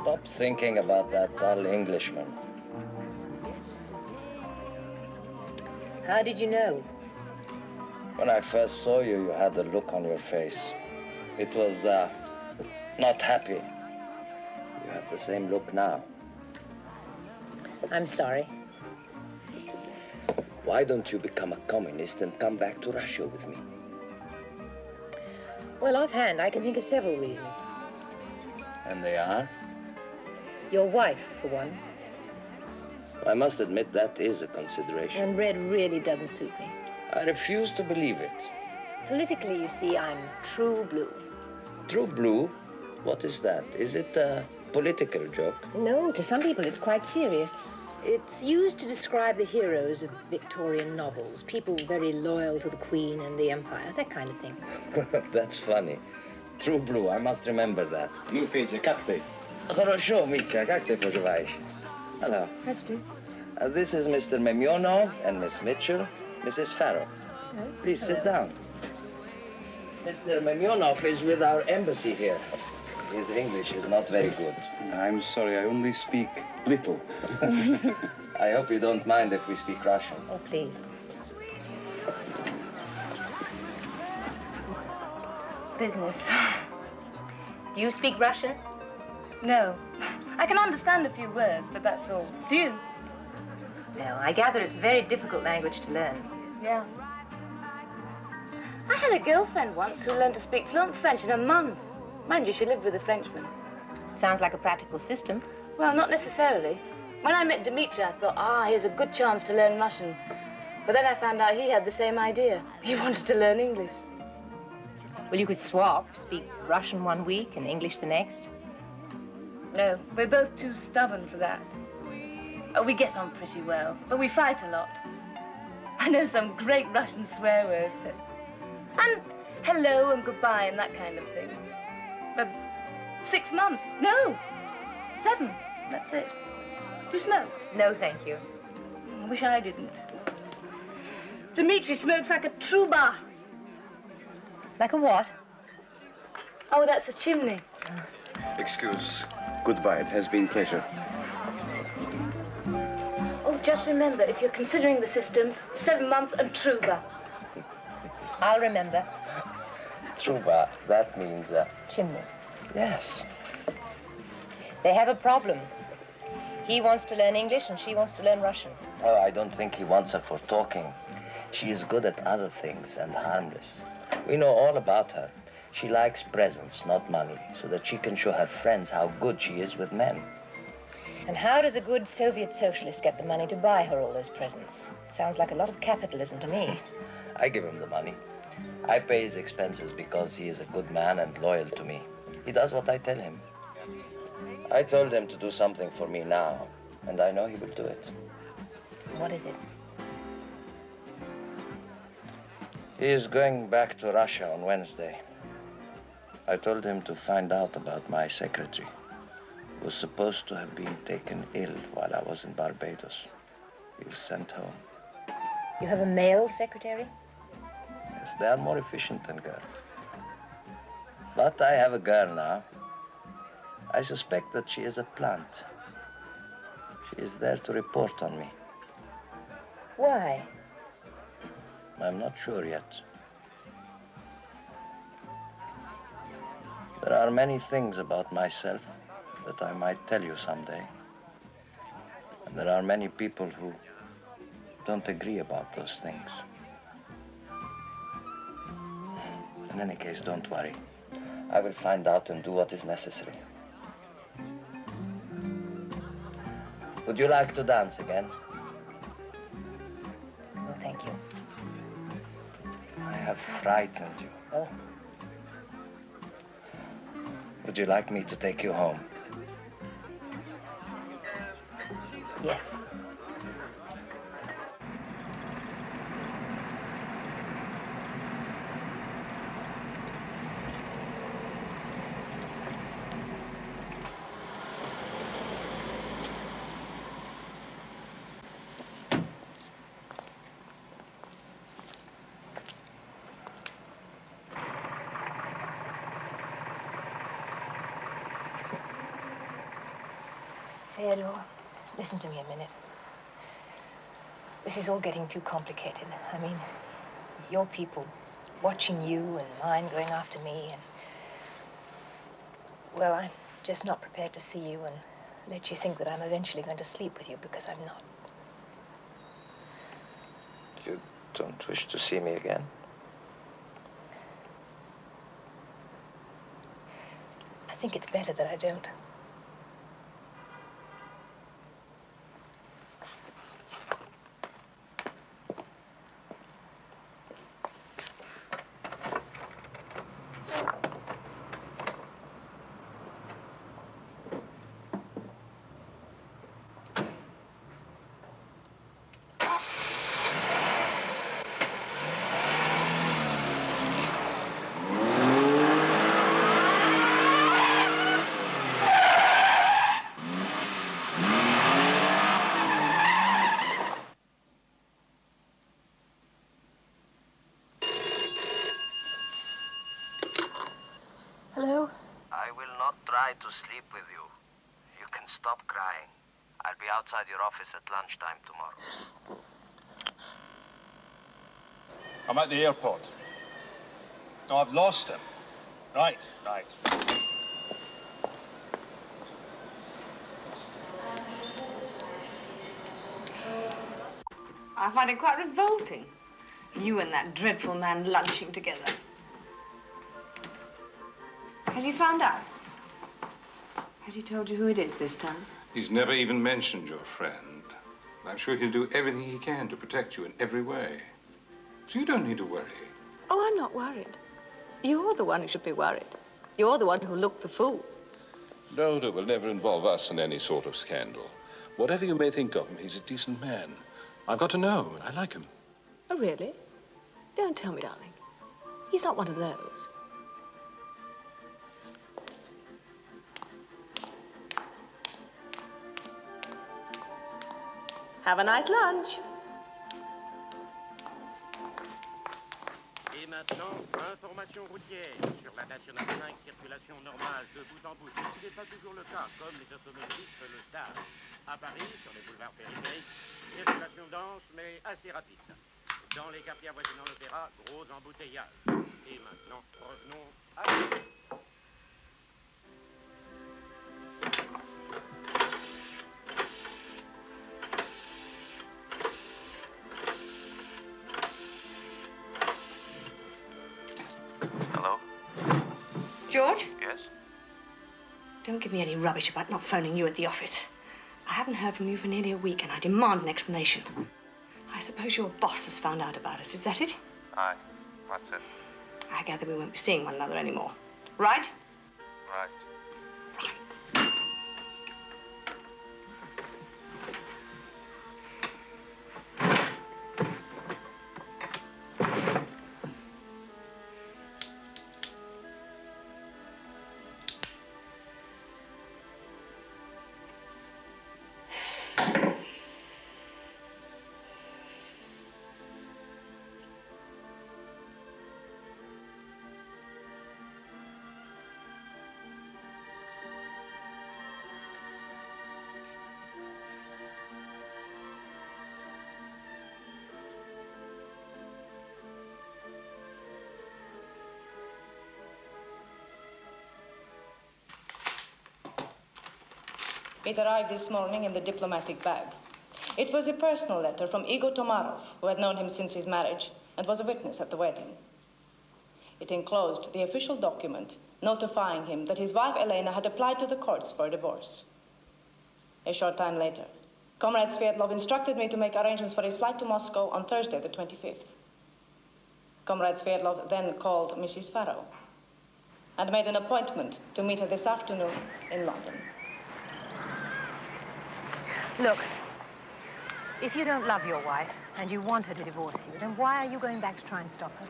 Stop thinking about that dull Englishman. How did you know? When I first saw you, you had a look on your face. It was not happy. You have the same look now. I'm sorry. Why don't you become a communist and come back to Russia with me? Well, offhand, I can think of several reasons. And they are? Your wife, for one. I must admit that is a consideration. And red really doesn't suit me. I refuse to believe it. Politically, you see, I'm true blue. True blue? What is that? Is it a political joke? No, to some people it's quite serious. It's used to describe the heroes of Victorian novels, people very loyal to the Queen and the Empire, that kind of thing. That's funny. True blue, I must remember that. Ну, Федя, как ты? Хорошо, Митя, как ты поживаешь? Hello. This is Mr. Memyonov and Miss Mitchell, Mrs. Farrow. Please sit down. Mr. Memyonov is with our embassy here. His English is not very good. I'm sorry, I only speak little. I hope you don't mind if we speak Russian. Oh, please. Business. Do you speak Russian? No. I can understand a few words, but that's all. Do you? Well, I gather it's a very difficult language to learn. Yeah. I had a girlfriend once who learned to speak fluent French in a month. Mind you, she lived with a Frenchman. Sounds like a practical system. Well, not necessarily. When I met Dmitri, I thought, here's a good chance to learn Russian. But then I found out he had the same idea. He wanted to learn English. Well, you could swap, speak Russian one week and English the next. No, we're both too stubborn for that. Oh, we get on pretty well, but we fight a lot. I know some great Russian swear words. And hello and goodbye and that kind of thing. But 6 months. No, 7. That's it. Do you smoke? No, thank you. I wish I didn't. Dmitri smokes like a trouba. Like a what? Oh, that's a chimney. Excuse. Goodbye. It has been pleasure. Oh, just remember, if you're considering the system, 7 months and trouba. I'll remember. Trouba, that means chimney. Yes. They have a problem. He wants to learn English and she wants to learn Russian. Oh, I don't think he wants her for talking. She is good at other things and harmless. We know all about her. She likes presents, not money, so that she can show her friends how good she is with men. And how does a good Soviet socialist get the money to buy her all those presents? Sounds like a lot of capitalism to me. I give him the money. I pay his expenses because he is a good man and loyal to me. He does what I tell him. I told him to do something for me now, and I know he will do it. What is it? He is going back to Russia on Wednesday. I told him to find out about my secretary, who was supposed to have been taken ill while I was in Barbados. He was sent home. You have a male secretary? Yes, they are more efficient than girls. But I have a girl now. I suspect that she is a plant. She is there to report on me. Why? I'm not sure yet. There are many things about myself that I might tell you someday. And there are many people who don't agree about those things. In any case, don't worry. I will find out and do what is necessary. Would you like to dance again? No, thank you. I have frightened you. Oh. Would you like me to take you home? Yes. Theodore, listen to me a minute. This is all getting too complicated. I mean, your people watching you and mine going after me, and... well, I'm just not prepared to see you and let you think that I'm eventually going to sleep with you, because I'm not. You don't wish to see me again? I think it's better that I don't. Hello? I will not try to sleep with you. You can stop crying. I'll be outside your office at lunchtime tomorrow. I'm at the airport. No, I've lost him. Right. I find it quite revolting. You and that dreadful man lunching together. Has he found out? Has he told you who it is this time? He's never even mentioned your friend. I'm sure he'll do everything he can to protect you in every way. So you don't need to worry. Oh, I'm not worried. You're the one who should be worried. You're the one who looked the fool. No, it will never involve us in any sort of scandal. Whatever you may think of him, he's a decent man. I've got to know. I like him. Oh, really? Don't tell me, darling. He's not one of those. Have a nice lunch. Et maintenant, information routière. Sur la Nationale 5, circulation normale de bout en bout. Ce qui n'est pas toujours le cas, comme les automobilistes le savent. À Paris, sur les boulevards périphériques, circulation dense mais assez rapide. Dans les quartiers avoisinant l'Opéra, gros embouteillage. Et maintenant, revenons à la... George? Yes? Don't give me any rubbish about not phoning you at the office. I haven't heard from you for nearly a week, and I demand an explanation. I suppose your boss has found out about us. Is that it? Aye, that's it. I gather we won't be seeing one another anymore. Right? Right. It arrived this morning in the diplomatic bag. It was a personal letter from Igor Tomarov, who had known him since his marriage and was a witness at the wedding. It enclosed the official document notifying him that his wife Elena had applied to the courts for a divorce. A short time later, Comrade Sverdlov instructed me to make arrangements for his flight to Moscow on Thursday, the 25th. Comrade Sverdlov then called Mrs. Farrow and made an appointment to meet her this afternoon in London. Look, if you don't love your wife and you want her to divorce you, then why are you going back to try and stop her?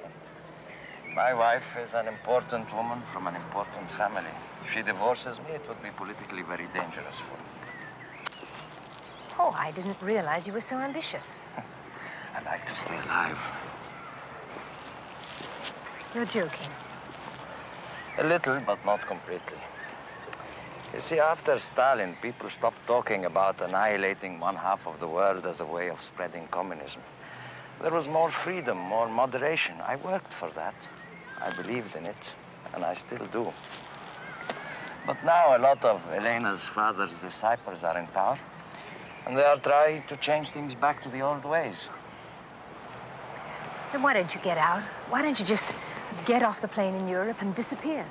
My wife is an important woman from an important family. If she divorces me, it would be politically very dangerous for me. Oh, I didn't realize you were so ambitious. I like to stay alive. You're joking. A little, but not completely. You see, after Stalin, people stopped talking about annihilating one half of the world as a way of spreading communism. There was more freedom, more moderation. I worked for that. I believed in it, and I still do. But now a lot of Elena's father's disciples are in power, and they are trying to change things back to the old ways. Then why don't you get out? Why don't you just get off the plane in Europe and disappear?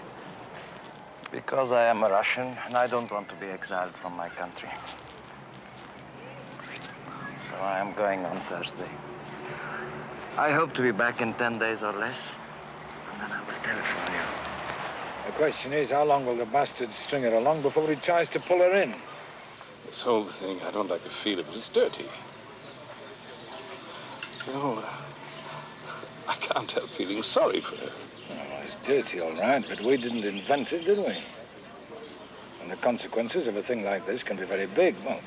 Because I am a Russian, and I don't want to be exiled from my country. So I am going on Thursday. I hope to be back in 10 days or less, and then I will telephone you. The question is, how long will the bastard string her along before he tries to pull her in? This whole thing, I don't like the feel of it. It's dirty. You know, I can't help feeling sorry for her. Oh, it's dirty, all right, but we didn't invent it, did we? And the consequences of a thing like this can be very big. Well,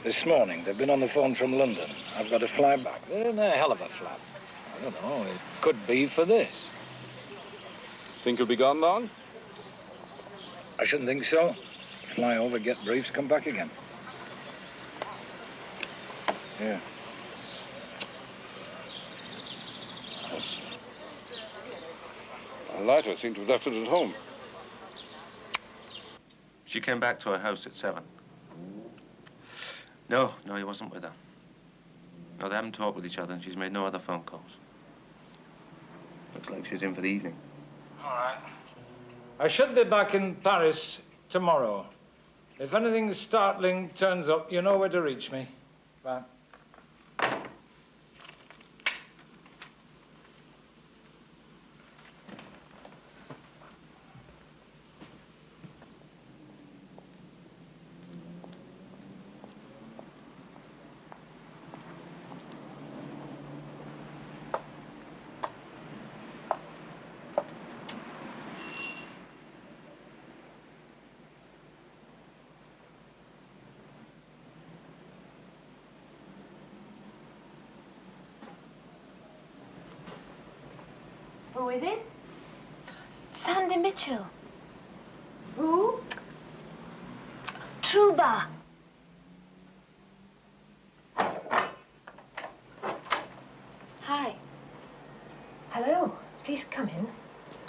this morning, they've been on the phone from London. I've got to fly back. They're in a hell of a flap. I don't know, it could be for this. Think you'll be gone long? I shouldn't think so. Fly over, get briefs, come back again. Yeah. Yes. A lighter seemed to have left it at home. She came back to her house at 7. No, he wasn't with her. No, they haven't talked with each other, and she's made no other phone calls. Looks like she's in for the evening. All right. I should be back in Paris tomorrow. If anything startling turns up, you know where to reach me. Bye. Who is it? Sandy Mitchell. Who? Truba. Hi. Hello. Please come in.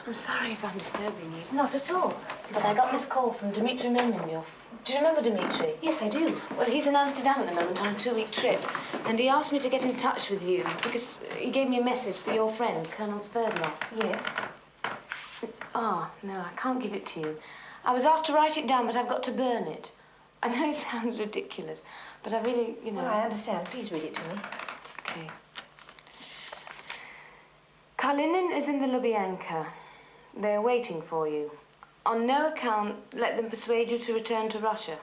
I'm sorry if I'm disturbing you. Not at all. But I got this call from Dmitry Memnyov. Do you remember Dmitry? Yes, I do. Well, he's in Amsterdam at the moment on a 2-week trip. And he asked me to get in touch with you because he gave me a message for your friend, Colonel Sverdlov. Yes. Oh, no, I can't give it to you. I was asked to write it down, but I've got to burn it. I know it sounds ridiculous, but I really, you know... Well, I understand. Please read it to me. Okay. Kalinin is in the Lubyanka. They're waiting for you. On no account, let them persuade you to return to Russia.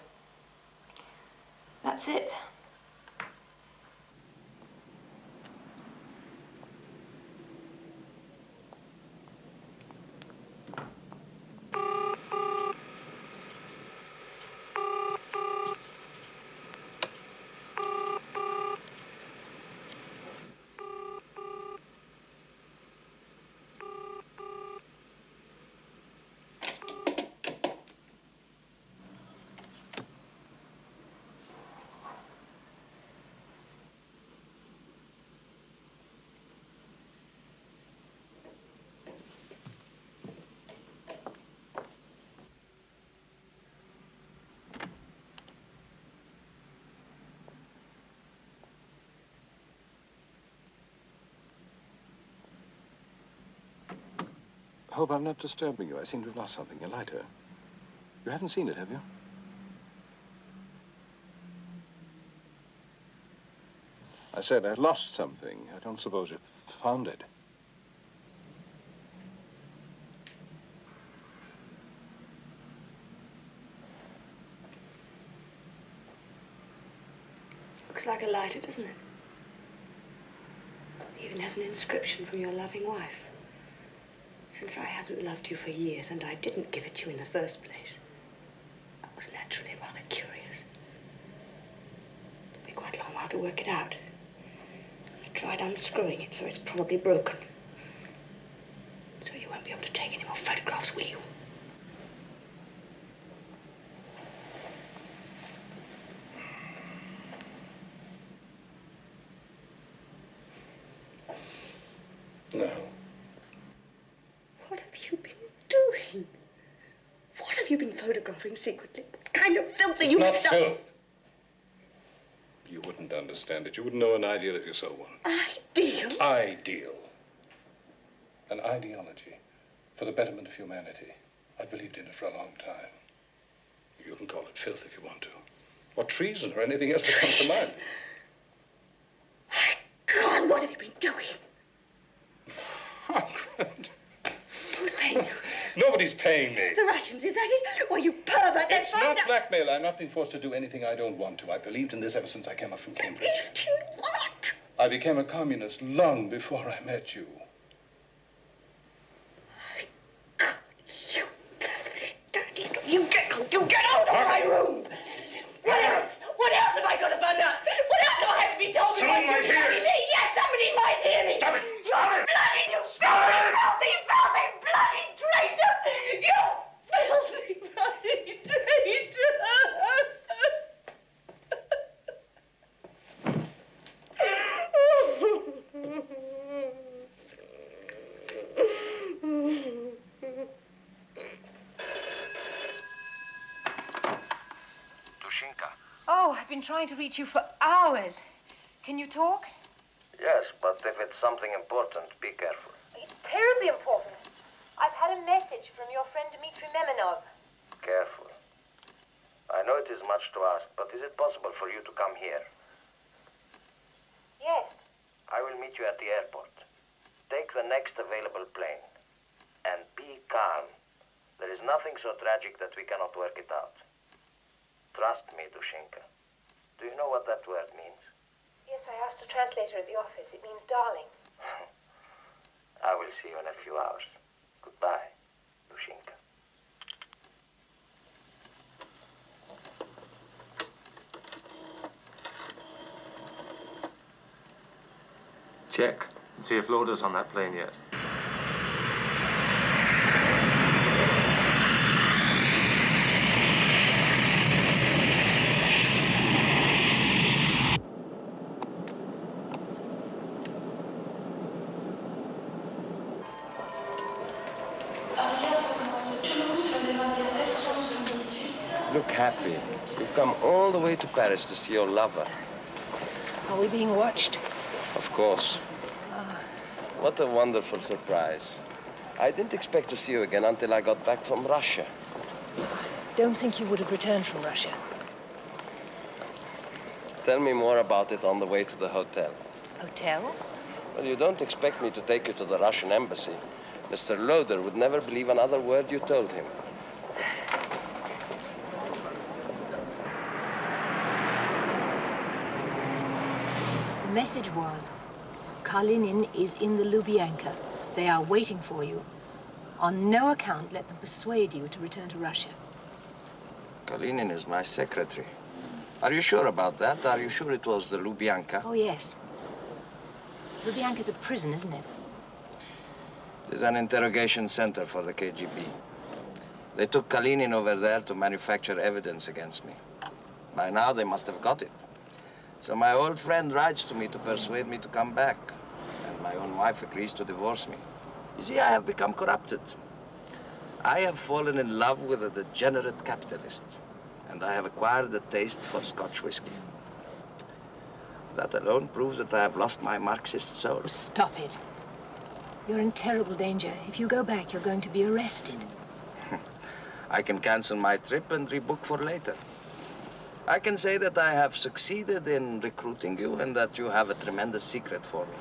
That's it. hope I'm not disturbing you. I seem to have lost something, a lighter. You haven't seen it, have you? I said I lost something. I don't suppose you found it. Looks like a lighter, doesn't it? It even has an inscription from your loving wife. Since I haven't loved you for years and I didn't give it to you in the first place, I was naturally rather curious. It took me quite a long while to work it out. I tried unscrewing it, so it's probably broken. So you won't be able to take any more photographs, will you? No. What have you been doing? What have you been photographing secretly? What kind of filth are you mixed up? It's not filth. You wouldn't understand it. You wouldn't know an ideal if you saw one. Ideal? Ideal. An ideology for the betterment of humanity. I've believed in it for a long time. You can call it filth if you want to. Or treason or anything else that comes to mind. God, what have you been doing? Margaret. Who's paying you? Nobody's paying me. The Russians, is that it? Well, you pervert. It's not blackmail. I'm not being forced to do anything I don't want to. I believed in this ever since I came up from Cambridge. Believed in what? I became a communist long before I met you. God, you dirty... You get out of my room! What else? What else have I got to find out? What else do I have to be told? Someone might hear me. Yes, somebody might hear me. Stop it! Stop it! Bloody, you filthy, filthy, bloody traitor! You filthy, bloody traitor! Dushinka. Oh, I've been trying to reach you for hours. Can you talk? Yes, but if it's something important, be careful. It's terribly important. I've had a message from your friend Dmitry Memenov. Careful. I know it is much to ask, but is it possible for you to come here? Yes. I will meet you at the airport. Take the next available plane. And be calm. There is nothing so tragic that we cannot work it out. Trust me, Dushinka. Do you know what that word means? Yes, I asked a translator at the office. It means darling. I will see you in a few hours. Goodbye, Dushinka. Check and see if Lauder's on that plane yet. Look happy. You've come all the way to Paris to see your lover. Are we being watched? Of course. What a wonderful surprise. I didn't expect to see you again until I got back from Russia. Don't think you would have returned from Russia. Tell me more about it on the way to the hotel. Hotel? Well, you don't expect me to take you to the Russian embassy. Mr. Loder would never believe another word you told him. The message was, Kalinin is in the Lubyanka. They are waiting for you. On no account let them persuade you to return to Russia. Kalinin is my secretary. Are you sure about that? Are you sure it was the Lubyanka? Oh, yes. Lubyanka's a prison, isn't it? It is an interrogation center for the KGB. They took Kalinin over there to manufacture evidence against me. By now, they must have got it. So my old friend writes to me to persuade me to come back. And my own wife agrees to divorce me. You see, I have become corrupted. I have fallen in love with a degenerate capitalist. And I have acquired a taste for Scotch whiskey. That alone proves that I have lost my Marxist soul. Stop it. You're in terrible danger. If you go back, you're going to be arrested. I can cancel my trip and rebook for later. I can say that I have succeeded in recruiting you and that you have a tremendous secret for me.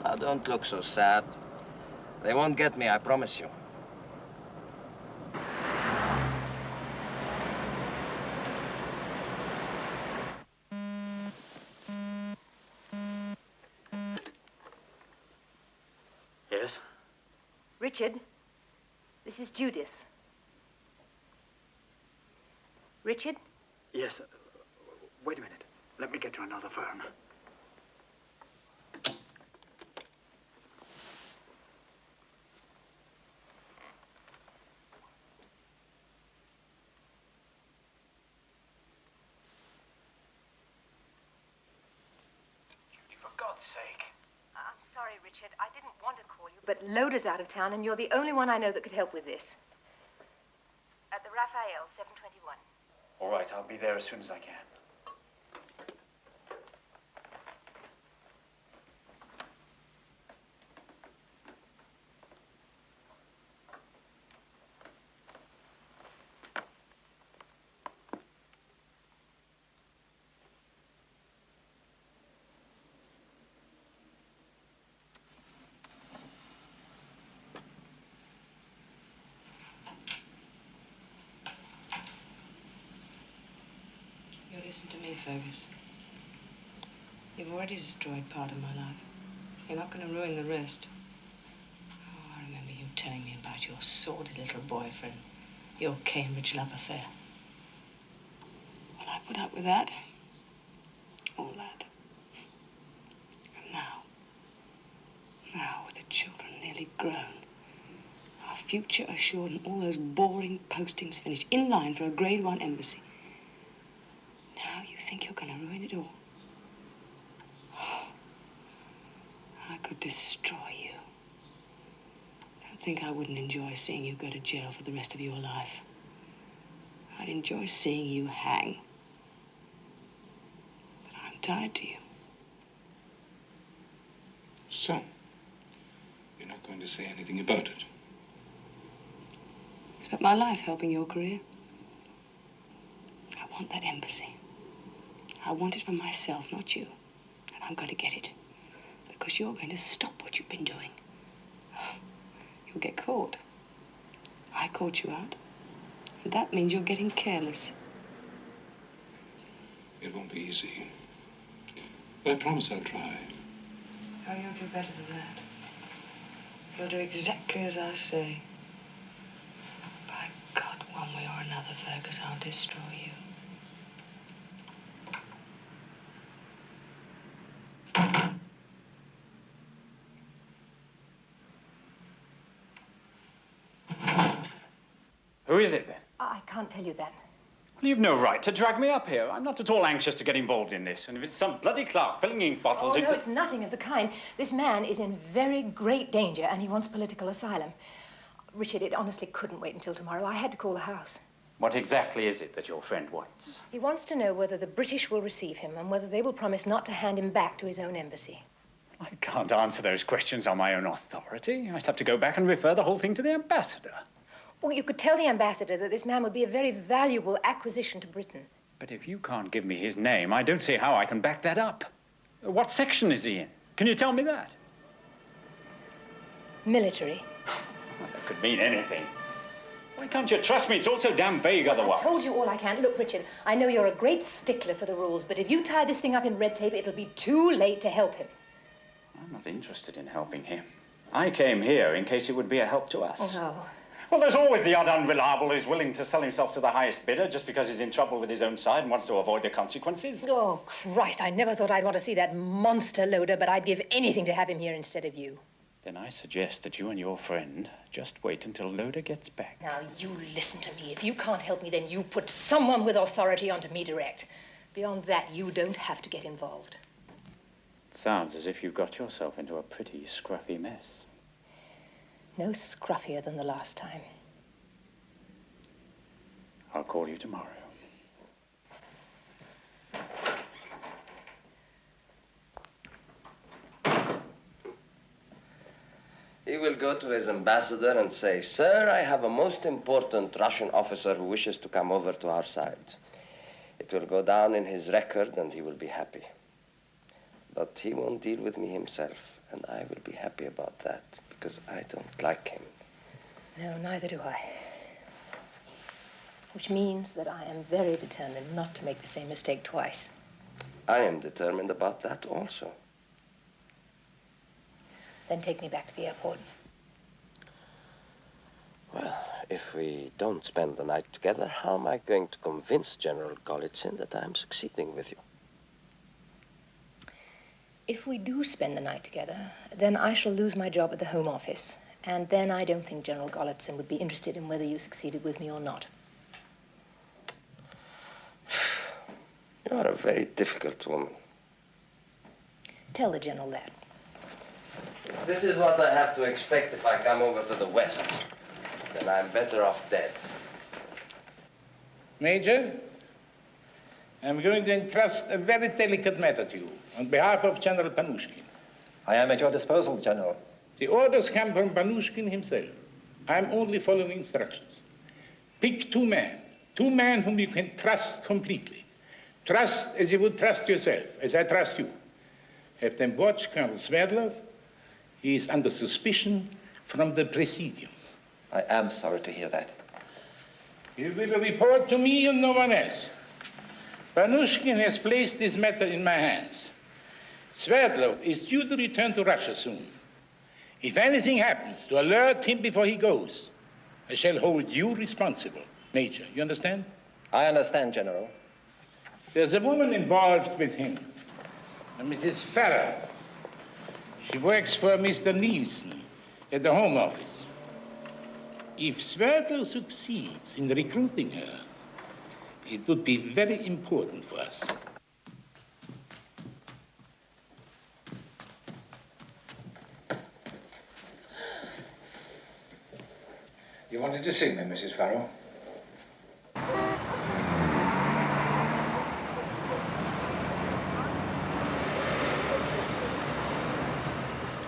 Now, don't look so sad. They won't get me, I promise you. Yes? Richard, this is Judith. Richard? Yes. Wait a minute. Let me get you another phone. Judy, for God's sake. I'm sorry, Richard. I didn't want to call you, but Loda's out of town, and you're the only one I know that could help with this. At the Raphael, 721. All right, I'll be there as soon as I can. Listen to me, Fergus. You've already destroyed part of my life. You're not going to ruin the rest. Oh, I remember you telling me about your sordid little boyfriend, your Cambridge love affair. Well, I put up with that. All that. And now with the children nearly grown, our future assured and all those boring postings finished, in line for a grade 1 embassy. Now you think you're going to ruin it all. Oh, I could destroy you. Don't think I wouldn't enjoy seeing you go to jail for the rest of your life. I'd enjoy seeing you hang. But I'm tied to you. So, you're not going to say anything about it? I spent my life helping your career. I want that embassy. I want it for myself, not you. And I'm going to get it. Because you're going to stop what you've been doing. You'll get caught. I caught you out. And that means you're getting careless. It won't be easy. But I promise I'll try. Oh, you'll do better than that. You'll do exactly as I say. By God, one way or another, Fergus, I'll destroy you. Who is it, then? I can't tell you that. Well, you've no right to drag me up here. I'm not at all anxious to get involved in this. And if it's some bloody clerk filling ink bottles, Oh, no, it's nothing of the kind. This man is in very great danger, and he wants political asylum. Richard, it honestly couldn't wait until tomorrow. I had to call the house. What exactly is it that your friend wants? He wants to know whether the British will receive him and whether they will promise not to hand him back to his own embassy. I can't answer those questions on my own authority. I'd have to go back and refer the whole thing to the ambassador. Well, you could tell the ambassador that this man would be a very valuable acquisition to Britain. But if you can't give me his name, I don't see how I can back that up. What section is he in? Can you tell me that? Military. Well, that could mean anything. Why can't you trust me? It's all so damn vague otherwise. I told you all I can. Look, Richard, I know you're a great stickler for the rules, but if you tie this thing up in red tape, it'll be too late to help him. I'm not interested in helping him. I came here in case it would be a help to us. Oh. Well, there's always the odd unreliable who's willing to sell himself to the highest bidder just because he's in trouble with his own side and wants to avoid the consequences. Oh, Christ, I never thought I'd want to see that monster Loader, but I'd give anything to have him here instead of you. Then I suggest that you and your friend just wait until Loader gets back. Now, you listen to me. If you can't help me, then you put someone with authority onto me direct. Beyond that, you don't have to get involved. Sounds as if you've got yourself into a pretty scruffy mess. No scruffier than the last time. I'll call you tomorrow. will go to his ambassador and say, "Sir, I have a most important Russian officer who wishes to come over to our side." It will go down in his record and he will be happy. But he won't deal with me himself, and I will be happy about that because I don't like him. No, neither do I. Which means that I am very determined not to make the same mistake twice. I am determined about that also. Then take me back to the airport. Well, if we don't spend the night together, how am I going to convince General Golitsyn that I'm succeeding with you? If we do spend the night together, then I shall lose my job at the Home Office. And then I don't think General Golitsyn would be interested in whether you succeeded with me or not. You are a very difficult woman. Tell the General that. This is what I have to expect if I come over to the West. Then I'm better off dead. Major, I'm going to entrust a very delicate matter to you on behalf of General Panushkin. I am at your disposal, General. The orders come from Panushkin himself. I'm only following instructions. Pick two men whom you can trust completely. Trust as you would trust yourself, as I trust you. Have them watch Colonel Sverdlov. He is under suspicion from the Presidium. I am sorry to hear that. You will report to me and no one else. Panushkin has placed this matter in my hands. Sverdlov is due to return to Russia soon. If anything happens to alert him before he goes, I shall hold you responsible. Major, you understand? I understand, General. There's a woman involved with him, a Mrs. Farrow. She works for Mr. Nielsen at the Home Office. If Sverdlov succeeds in recruiting her, it would be very important for us. You wanted to see me, Mrs. Farrow?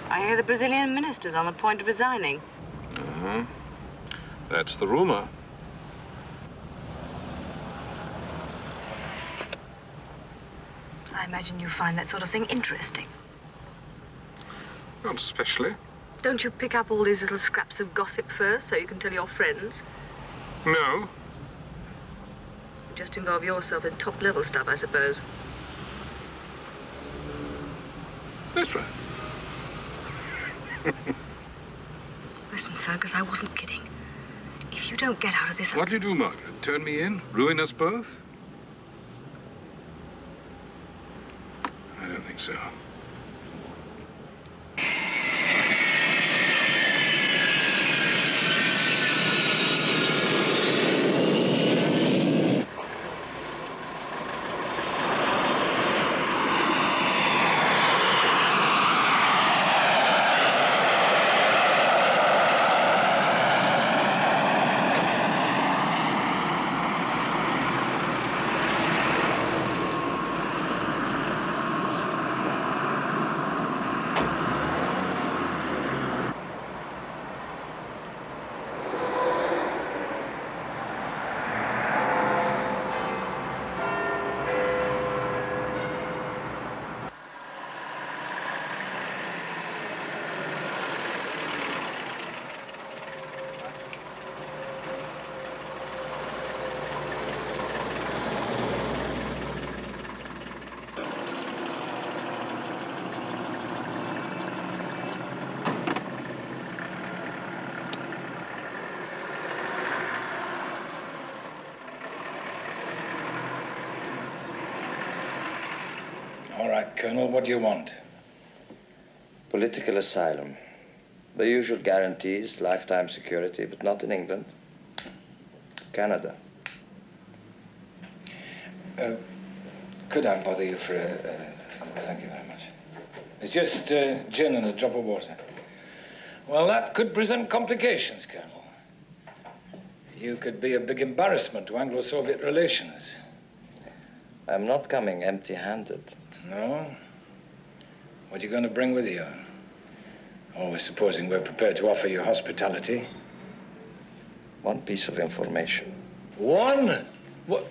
I hear the Brazilian minister's on the point of resigning. Uh-huh. That's the rumor. I imagine you find that sort of thing interesting. Not especially. Don't you pick up all these little scraps of gossip first so you can tell your friends? No. You just involve yourself in top-level stuff, I suppose. That's right. Listen, Fergus, I wasn't kidding. If you don't get out of this... What'll you do, Margaret? Turn me in? Ruin us both? I don't think so. All right, Colonel, what do you want? Political asylum. The usual guarantees, lifetime security, but not in England. Canada. Could I bother you for thank you very much. It's just gin and a drop of water. Well, that could present complications, Colonel. You could be a big embarrassment to Anglo-Soviet relations. I'm not coming empty-handed. No? What are you going to bring with you? Always supposing we're prepared to offer you hospitality. One piece of information. One? What?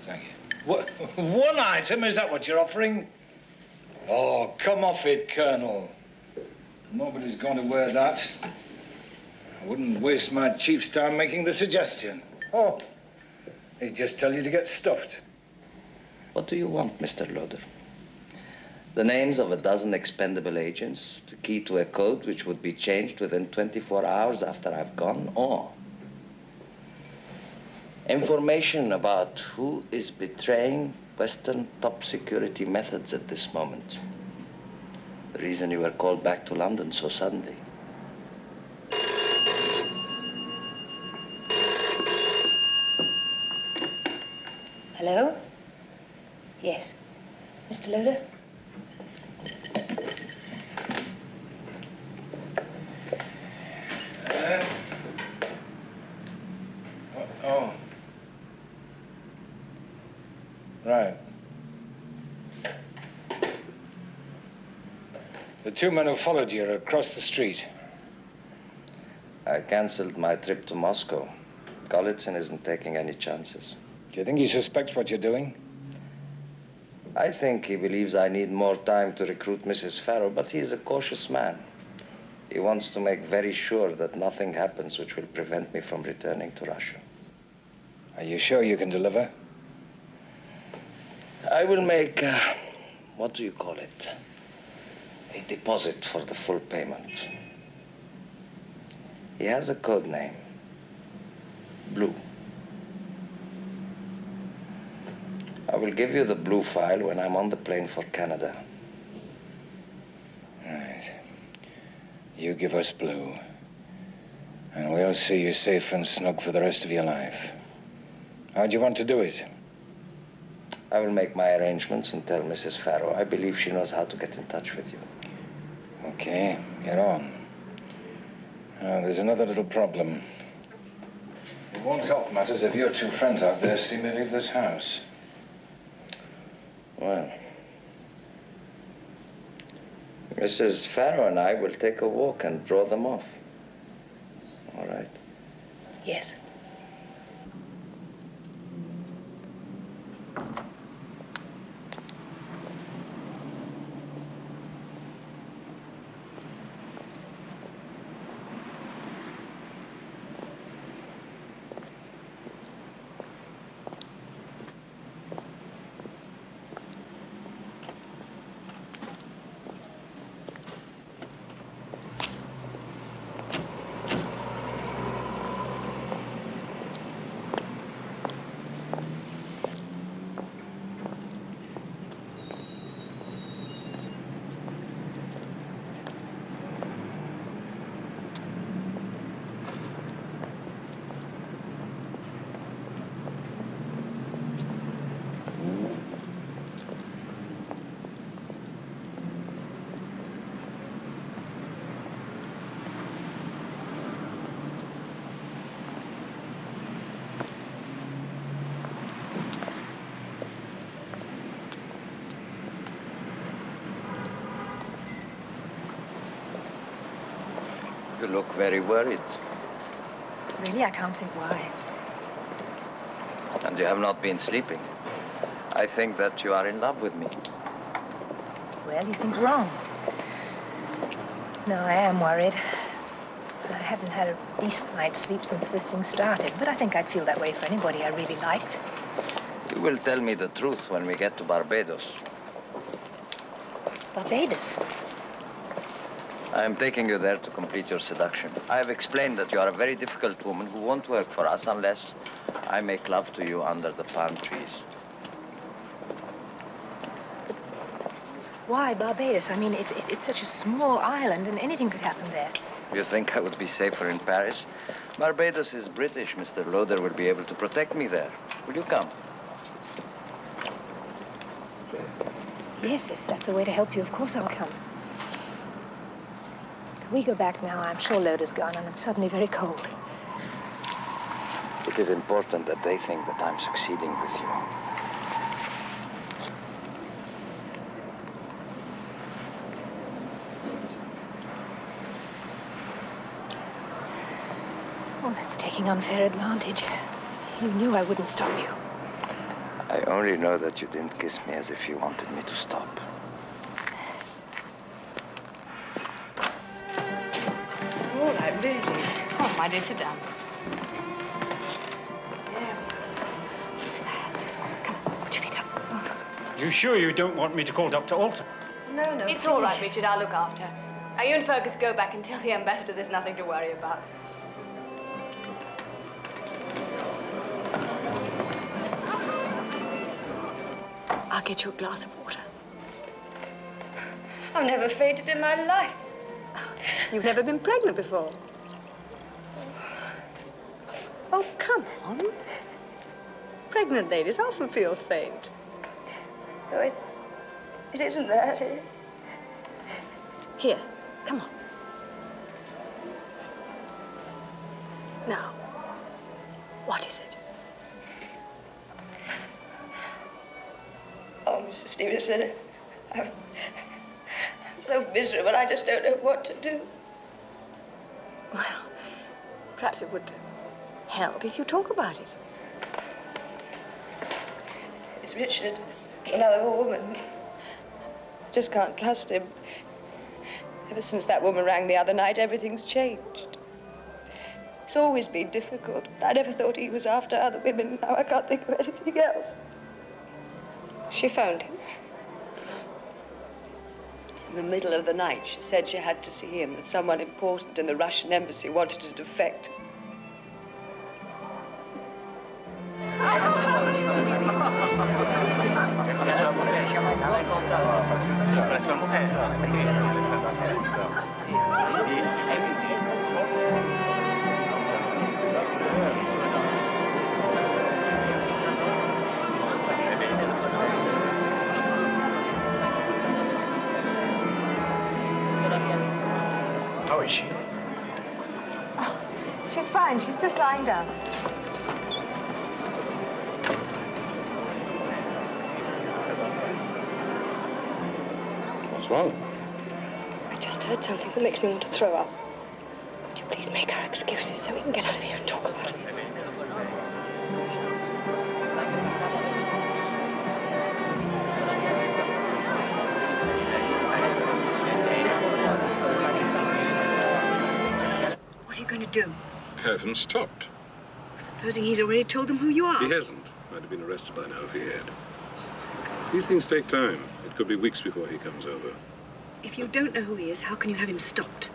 Thank you. What? One item? Is that what you're offering? Oh, come off it, Colonel. Nobody's going to wear that. I wouldn't waste my chief's time making the suggestion. Oh, he'd just tell you to get stuffed. What do you want, Mr. Loader? The names of a dozen expendable agents, the key to a code which would be changed within 24 hours after I've gone, or information about who is betraying Western top security methods at this moment. The reason you were called back to London so suddenly. Hello? Yes. Mr. Loader? Oh. Right. The two men who followed you are across the street. I cancelled my trip to Moscow. Golitsyn isn't taking any chances. Do you think he suspects what you're doing? I think he believes I need more time to recruit Mrs. Farrow, but he's a cautious man. He wants to make very sure that nothing happens which will prevent me from returning to Russia. Are you sure you can deliver? I will make, what do you call it? A deposit for the full payment. He has a code name. Blue. I will give you the blue file when I'm on the plane for Canada. Right. You give us blue, and we'll see you safe and snug for the rest of your life. How do you want to do it? I will make my arrangements and tell Mrs. Farrow. I believe she knows how to get in touch with you. Okay, you're on. Now, there's another little problem. It won't help matters if your two friends out there see me leave this house. Well, Mrs. Farrow and I will take a walk and draw them off. All right? Yes. You look very worried. Really, I can't think why. And you have not been sleeping. I think that you are in love with me. Well, you think wrong. No, I am worried. I haven't had a decent night's sleep since this thing started, but I think I'd feel that way for anybody I really liked. You will tell me the truth when we get to Barbados. Barbados? I am taking you there to complete your seduction. I have explained that you are a very difficult woman who won't work for us unless I make love to you under the palm trees. Why Barbados? I mean, it's such a small island and anything could happen there. You think I would be safer in Paris? Barbados is British. Mr. Loader will be able to protect me there. Will you come? Yes, if that's a way to help you, of course I'll come. Can we go back now? I'm sure Loader's gone and I'm suddenly very cold. It is important that they think that I'm succeeding with you. taking unfair advantage. You knew I wouldn't stop you. I only know that you didn't kiss me as if you wanted me to stop. All right, really. Come on, my dear, sit down. You sure you don't want me to call Dr. Alton? No, no. It's all right, Richard. I'll look after her. Now, you and Fergus go back and tell the ambassador there's nothing to worry about. I'll get you a glass of water. I've never fainted in my life. You've never been pregnant before. Oh, come on. Pregnant ladies often feel faint. No, it isn't that. Here, come on. Now, what is it? Oh, Mr. Stevenson, I'm so miserable, I just don't know what to do. Well, perhaps it would help if you talk about it. It's Richard, another woman. Just can't trust him. Ever since that woman rang the other night, everything's changed. It's always been difficult. I never thought he was after other women. Now I can't think of anything else. She phoned him. In the middle of the night, she said she had to see him, that someone important in the Russian embassy wanted to defect. How is she? Oh, she's fine. She's just lying down. What's wrong? I just heard something that makes me want to throw up. Could you please make our excuses so we can get out of here and talk about it? What are you going to do? Have him stopped. Supposing he's already told them who you are? He hasn't. Might have been arrested by now if he had. These things take time. It could be weeks before he comes over. If you don't know who he is, how can you have him stopped?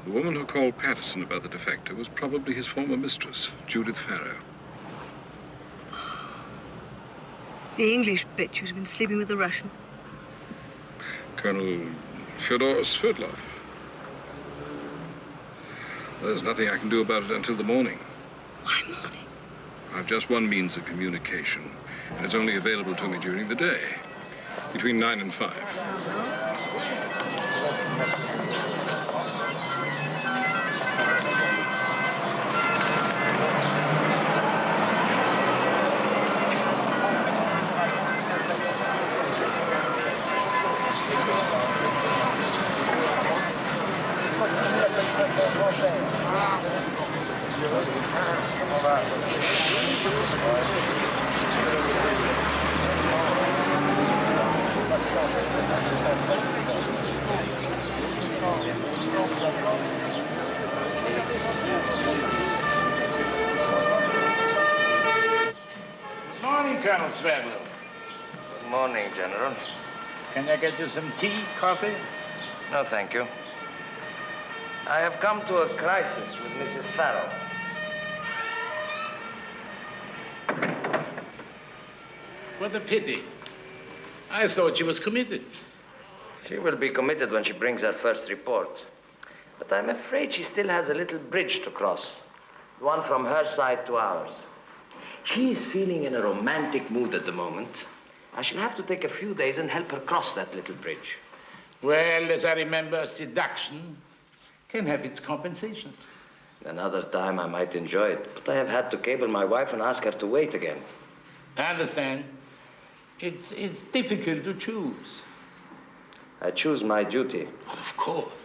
The woman who called Patterson about the defector was probably his former mistress, Judith Farrow. The English bitch who's been sleeping with the Russian. Colonel Fyodor Sverdlov. There's nothing I can do about it until the morning. Why morning? I've just one means of communication, and it's only available to me during the day, between 9 and 5. Good morning, Colonel Sverdlov. Good morning, General. Can I get you some tea, coffee? No, thank you. I have come to a crisis with Mrs. Farrow. What a pity. I thought she was committed. She will be committed when she brings her first report. But I'm afraid she still has a little bridge to cross. One from her side to ours. She's feeling in a romantic mood at the moment. I shall have to take a few days and help her cross that little bridge. Well, as I remember, seduction can have its compensations. Another time I might enjoy it, but I have had to cable my wife and ask her to wait again. I understand. It's difficult to choose. I choose my duty. Of course.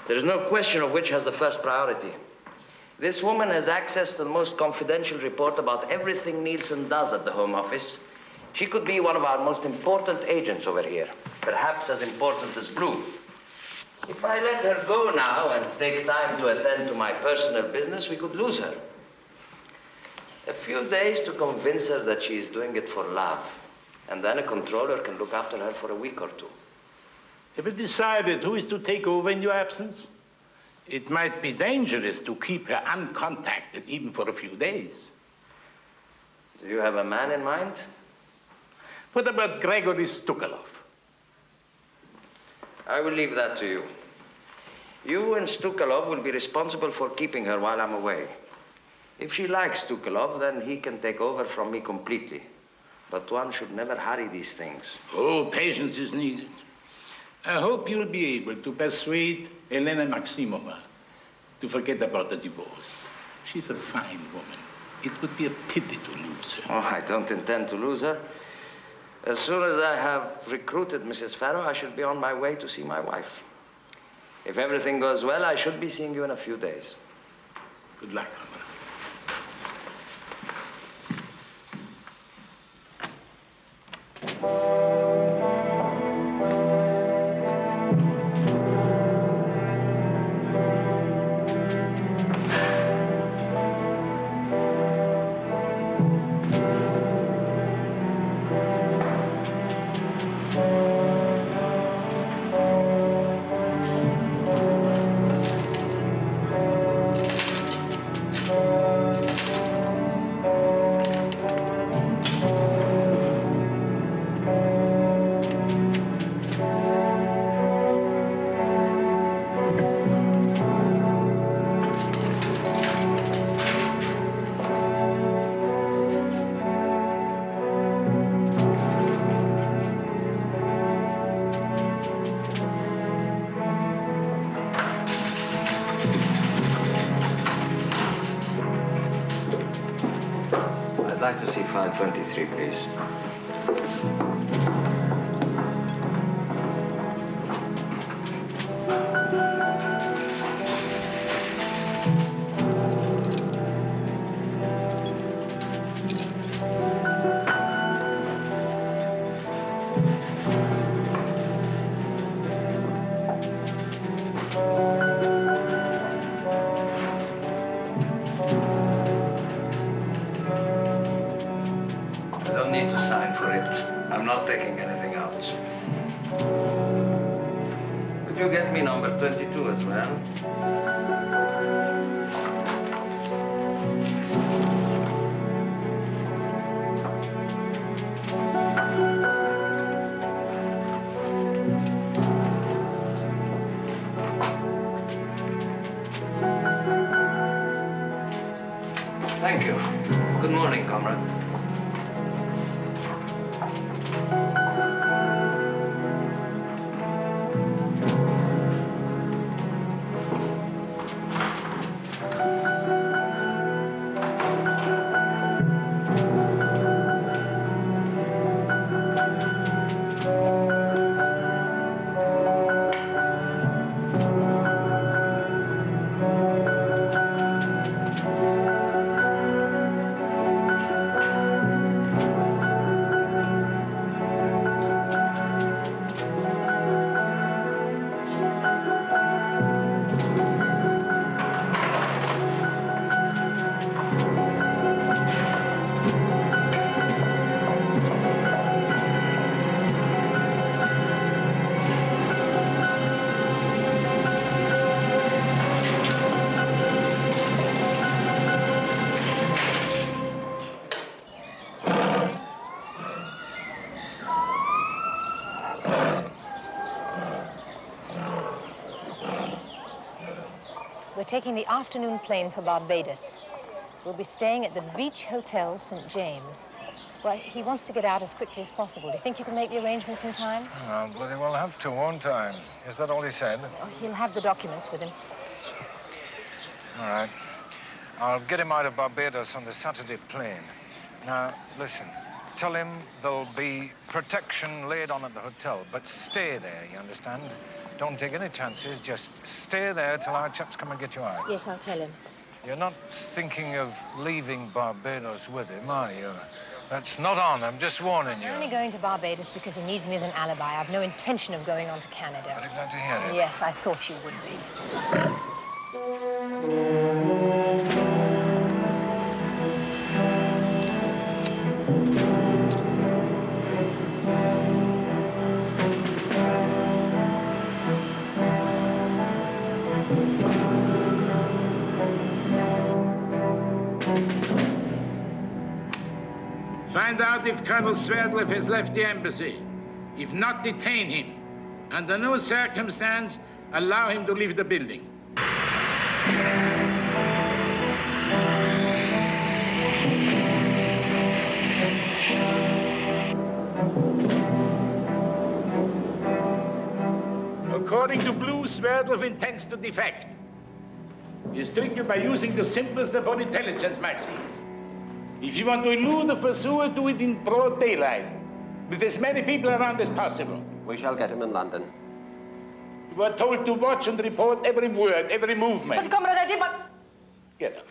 There is no question of which has the first priority. This woman has access to the most confidential report about everything Nielsen does at the Home Office. She could be one of our most important agents over here, perhaps as important as Blue. If I let her go now and take time to attend to my personal business, we could lose her. A few days to convince her that she is doing it for love, and then a controller can look after her for a week or two. Have you decided who is to take over in your absence? It might be dangerous to keep her uncontacted even for a few days. Do you have a man in mind? What about Gregory Stukalov? I will leave that to you. You and Stukalov will be responsible for keeping her while I'm away. If she likes Stukalov, then he can take over from me completely. But one should never hurry these things. Oh, patience is needed. I hope you'll be able to persuade Elena Maximova to forget about the divorce. She's a fine woman. It would be a pity to lose her. Oh, I don't intend to lose her. As soon as I have recruited Mrs. Farrow, I should be on my way to see my wife. If everything goes well, I should be seeing you in a few days. Good luck, Comrade. I'd like to see file 23, please. I'm not taking anything out. Could you get me number 22 as well? Thank you. Good morning, comrade. We're taking the afternoon plane for Barbados. We'll be staying at the Beach Hotel, St. James. Well, he wants to get out as quickly as possible. Do you think you can make the arrangements in time? I'll bloody well have to, won't I? Is that all he said? Oh, he'll have the documents with him. All right. I'll get him out of Barbados on the Saturday plane. Now, listen. Tell him there'll be protection laid on at the hotel, but stay there, you understand? Don't take any chances. Just stay there till our chaps come and get you out. Yes, I'll tell him. You're not thinking of leaving Barbados with him, are you? That's not on. I'm just warning you. I'm only going to Barbados because he needs me as an alibi. I've no intention of going on to Canada. Very glad to hear it. Yes, I thought you would be. Find out if Colonel Sverdlov has left the embassy. If not, detain him. Under no circumstance, allow him to leave the building. According to Blue, Sverdlov intends to defect. Strictly by using the simplest of all intelligence maxims. If you want to elude the pursuer, do it in broad daylight, with as many people around as possible. We shall get him in London. You are told to watch and report every word, every movement. Get up.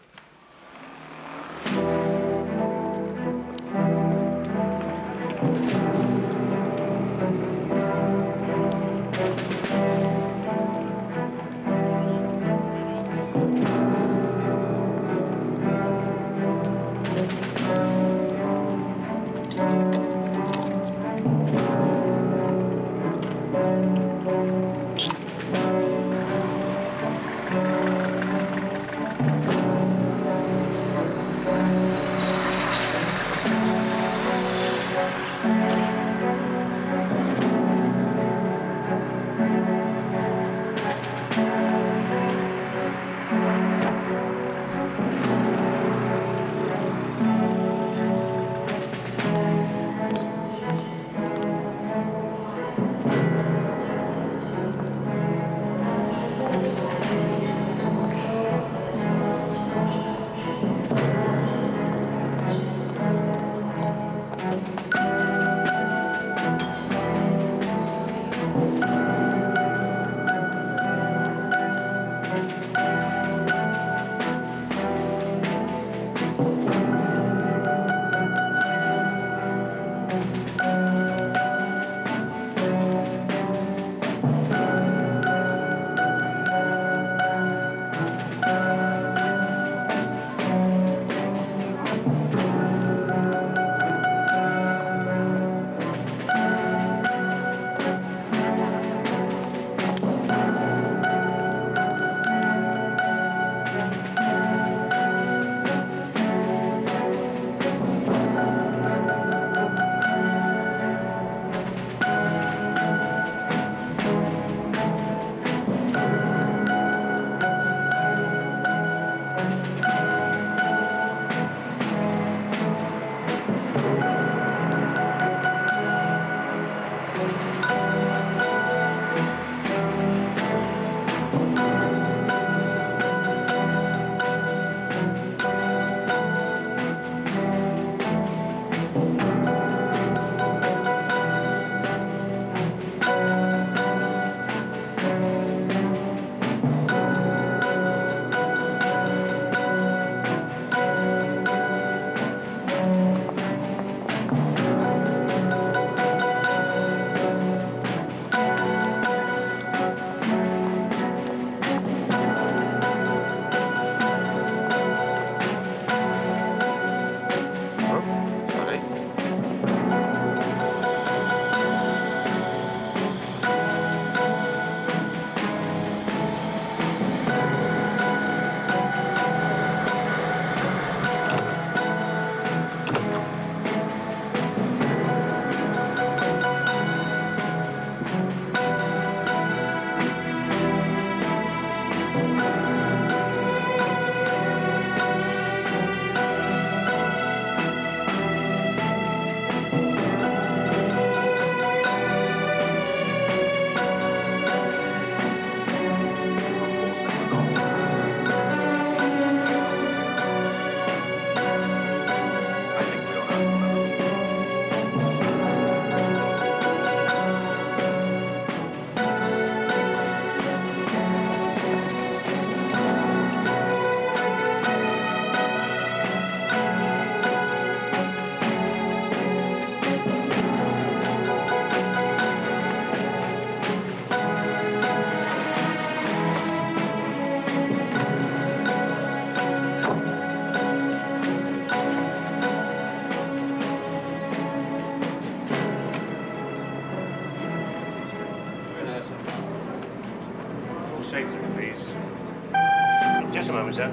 straight through, please. Just a moment, sir.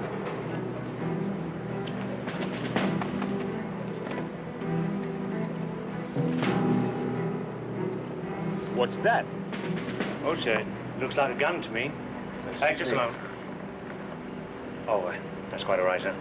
What's that? Oh, sir, looks like a gun to me. Just a moment. Oh, that's quite all right, sir.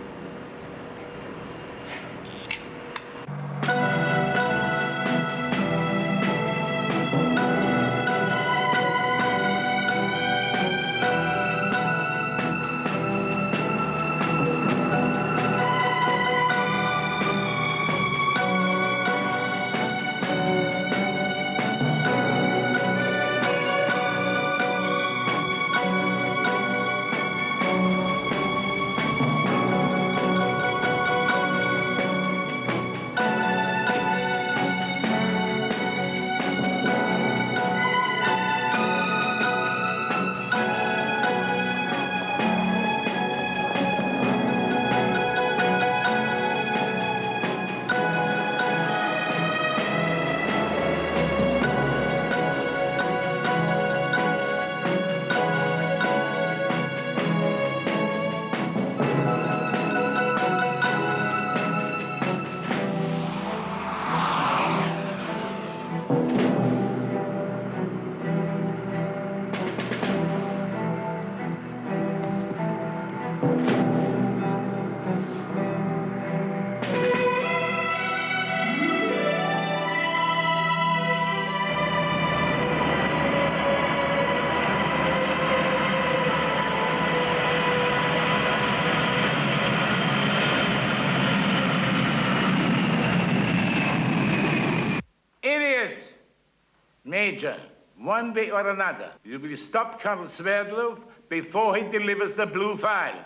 Major, one way or another, you will stop Colonel Sverdlov before he delivers the blue file.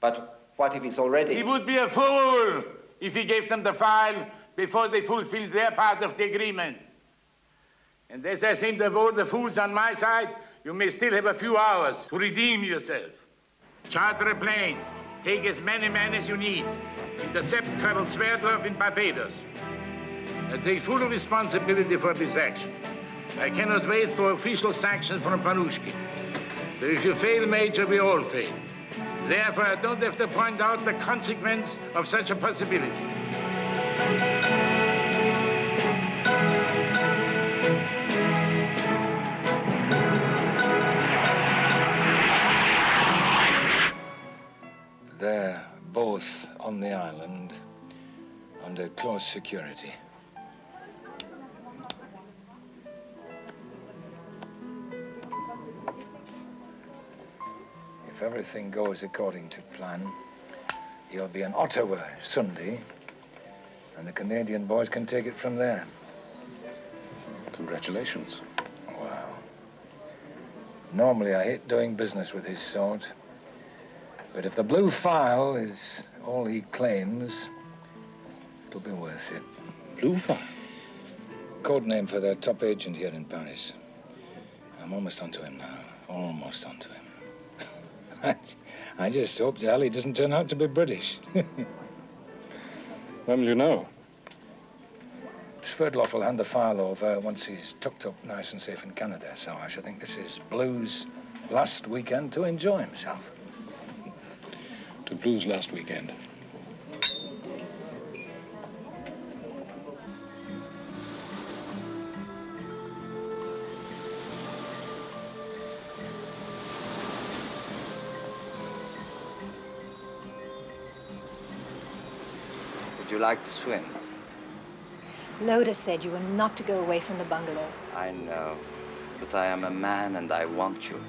But what if he's already... He would be a fool if he gave them the file before they fulfilled their part of the agreement. And as I seem to have all the fools on my side, you may still have a few hours to redeem yourself. Charter a plane. Take as many men as you need. Intercept Colonel Sverdlov in Barbados. I take full responsibility for this action. I cannot wait for official sanction from Panushkin. So if you fail, Major, we all fail. Therefore, I don't have to point out the consequence of such a possibility. They're both on the island under close security. If everything goes according to plan, he'll be in Ottawa Sunday, and the Canadian boys can take it from there. Congratulations. Wow. Normally, I hate doing business with his sort, but if the blue file is all he claims, it'll be worth it. Blue file? Code name for their top agent here in Paris. I'm almost onto him now. Almost onto him. I just hope the alley doesn't turn out to be British. When will you know? Sverdlov will hand the file over once he's tucked up nice and safe in Canada, so I should think this is Blue's last weekend to enjoy himself. To Blue's last weekend. Would you like to swim? Loda said you were not to go away from the bungalow. I know, but I am a man and I want you.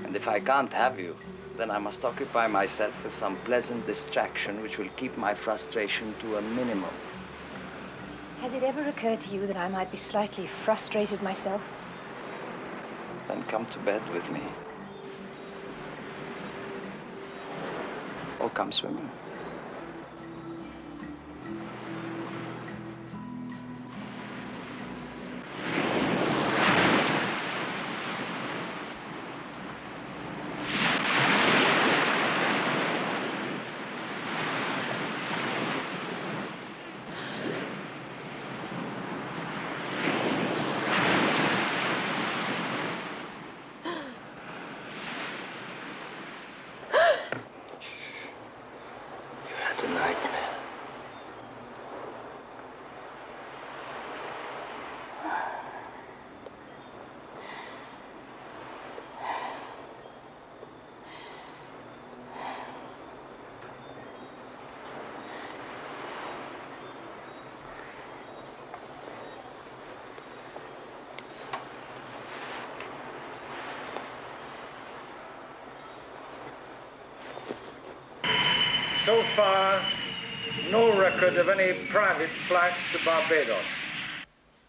And if I can't have you, then I must occupy myself with some pleasant distraction which will keep my frustration to a minimum. Has it ever occurred to you that I might be slightly frustrated myself? Then come to bed with me. Or come swimming. So far, no record of any private flights to Barbados.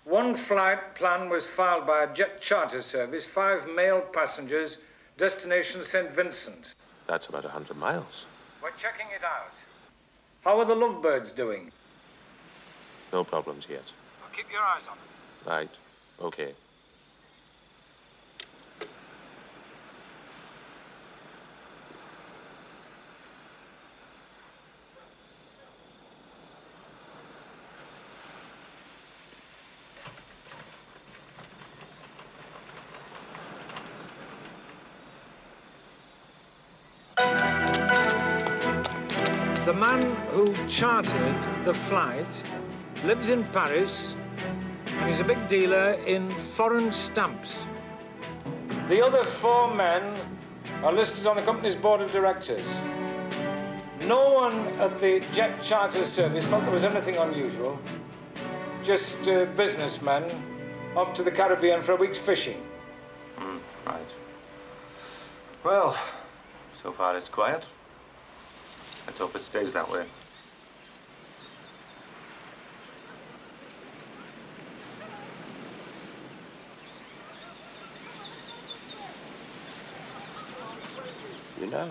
One flight plan was filed by a jet charter service, 5 male passengers, destination St. Vincent. That's about 100 miles. We're checking it out. How are the lovebirds doing? No problems yet. Well, keep your eyes on them. Right. Okay. The man who chartered the flight lives in Paris and is a big dealer in foreign stamps. The other 4 men are listed on the company's board of directors. No one at the jet charter service felt there was anything unusual. Just businessmen off to the Caribbean for a week's fishing. Right. Well, so far it's quiet. Let's hope it stays that way. You know,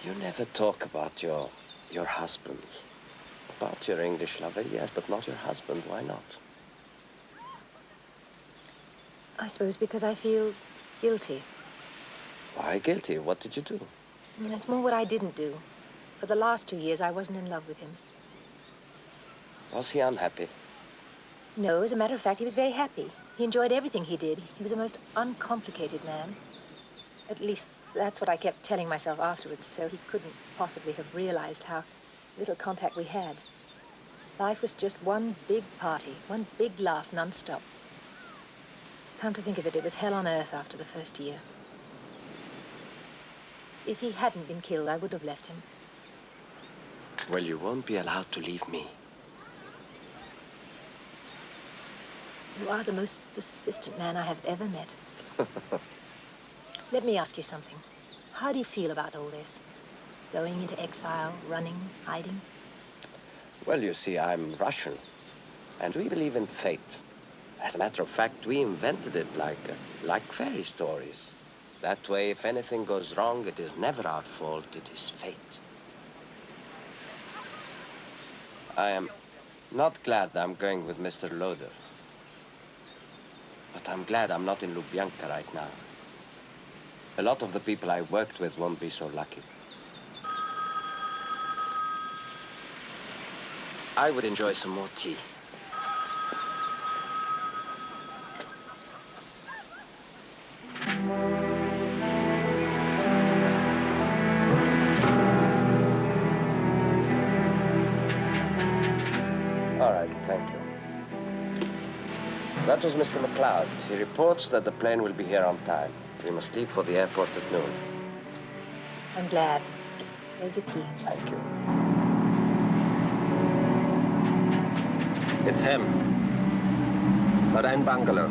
you never talk about your husband. About your English lover, yes, but not your husband. Why not? I suppose because I feel guilty. Why guilty? What did you do? That's more what I didn't do. For the last 2 years, I wasn't in love with him. Was he unhappy? No, as a matter of fact, he was very happy. He enjoyed everything he did. He was a most uncomplicated man. At least, that's what I kept telling myself afterwards, so he couldn't possibly have realized how little contact we had. Life was just one big party, one big laugh non-stop. Come to think of it, it was hell on earth after the first year. If he hadn't been killed, I would have left him. Well, you won't be allowed to leave me. You are the most persistent man I have ever met. Let me ask you something. How do you feel about all this? Going into exile, running, hiding? Well, you see, I'm Russian, and we believe in fate. As a matter of fact, we invented it like fairy stories. That way, if anything goes wrong, it is never our fault, it is fate. I am not glad I'm going with Mr. Loder. But I'm glad I'm not in Lubyanka right now. A lot of the people I worked with won't be so lucky. I would enjoy some more tea. All right, thank you. That was Mr. McLeod. He reports that the plane will be here on time. We must leave for the airport at noon. I'm glad. There's your tea. Thank you. It's him. Narayan Bangalore.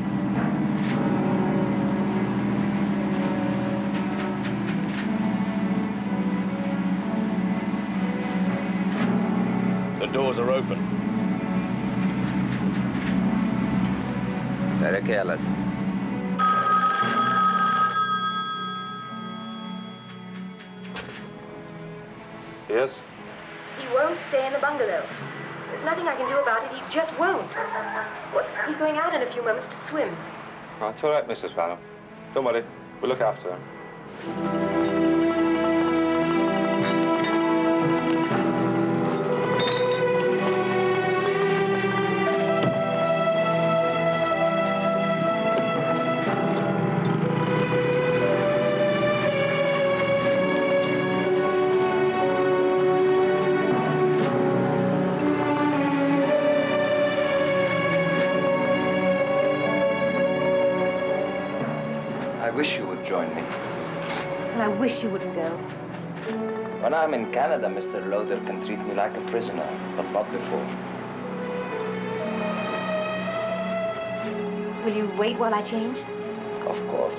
The doors are open. Very careless. Yes? He won't stay in the bungalow. There's nothing I can do about it. He just won't. Well, he's going out in a few moments to swim. Oh, it's all right, Mrs. Farnham. Don't worry. We'll look after him. I wish you would join me. And I wish you wouldn't go. When I'm in Canada, Mr. Loder can treat me like a prisoner, but not before. Will you wait while I change? Of course.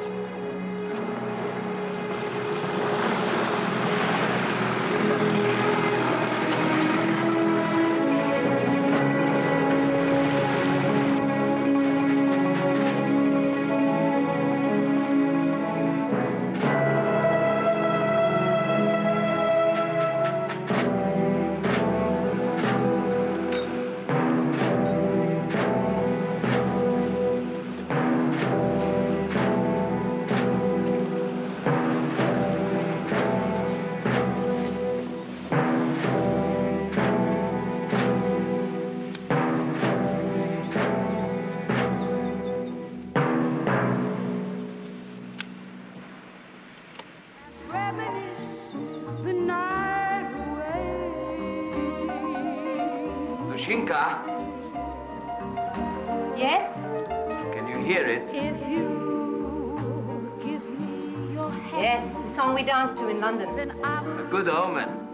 Shinka, Yes? can you hear it? If you give me your hand. Yes, it's the song we danced to in London. Then A good omen.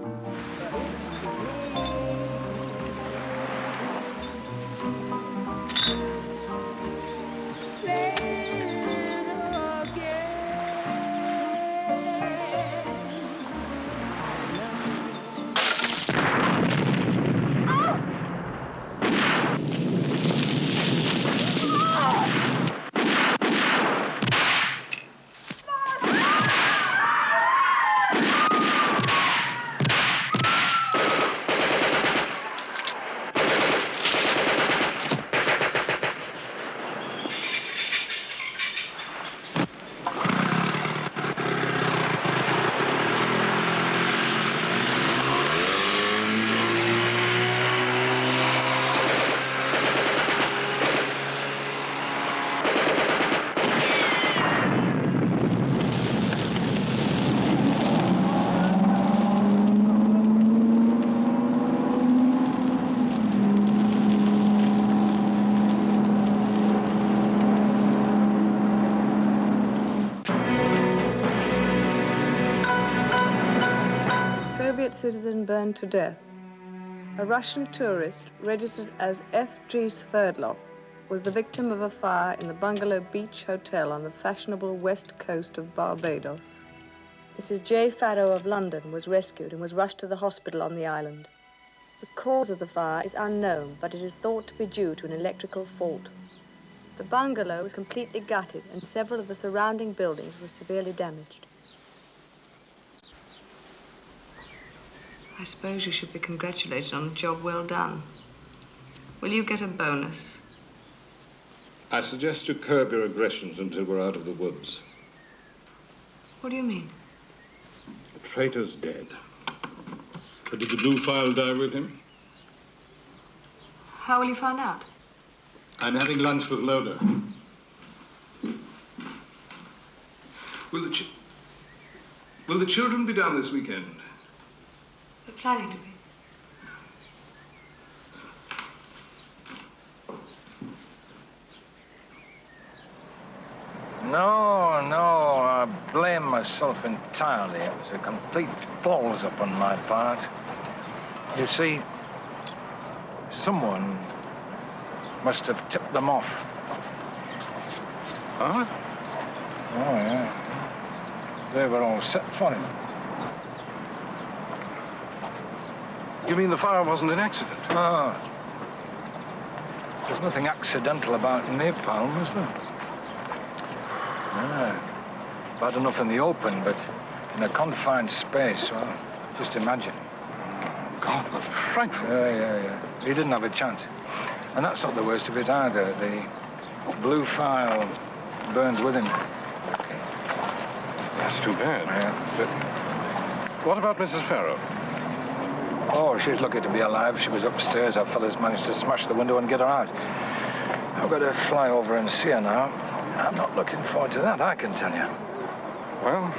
Soviet citizen burned to death. A Russian tourist registered as F.G. Sverdlov was the victim of a fire in the Bungalow Beach Hotel on the fashionable west coast of Barbados. Mrs. J. Farrow of London was rescued and was rushed to the hospital on the island. The cause of the fire is unknown, but it is thought to be due to an electrical fault. The bungalow was completely gutted and several of the surrounding buildings were severely damaged. I suppose you should be congratulated on a job well done. Will you get a bonus? I suggest you curb your aggressions until we're out of the woods. What do you mean? The traitor's dead. But did the blue file die with him? How will you find out? I'm having lunch with Loda. Will the children be down this weekend? We're planning to be. No, I blame myself entirely. It was a complete balls-up on my part. You see, someone must have tipped them off. Huh? Oh, yeah. They were all set for him. You mean the fire wasn't an accident? No. There's nothing accidental about napalm, is there? Yeah. Bad enough in the open, but in a confined space, well, just imagine. God, that's frightful. Yeah. He didn't have a chance. And that's not the worst of it either. The blue file burned with him. That's too bad. Yeah. But what about Mrs. Farrow? Oh, she's lucky to be alive. She was upstairs. Our fellas managed to smash the window and get her out. I've got to fly over and see her now. I'm not looking forward to that, I can tell you. Well,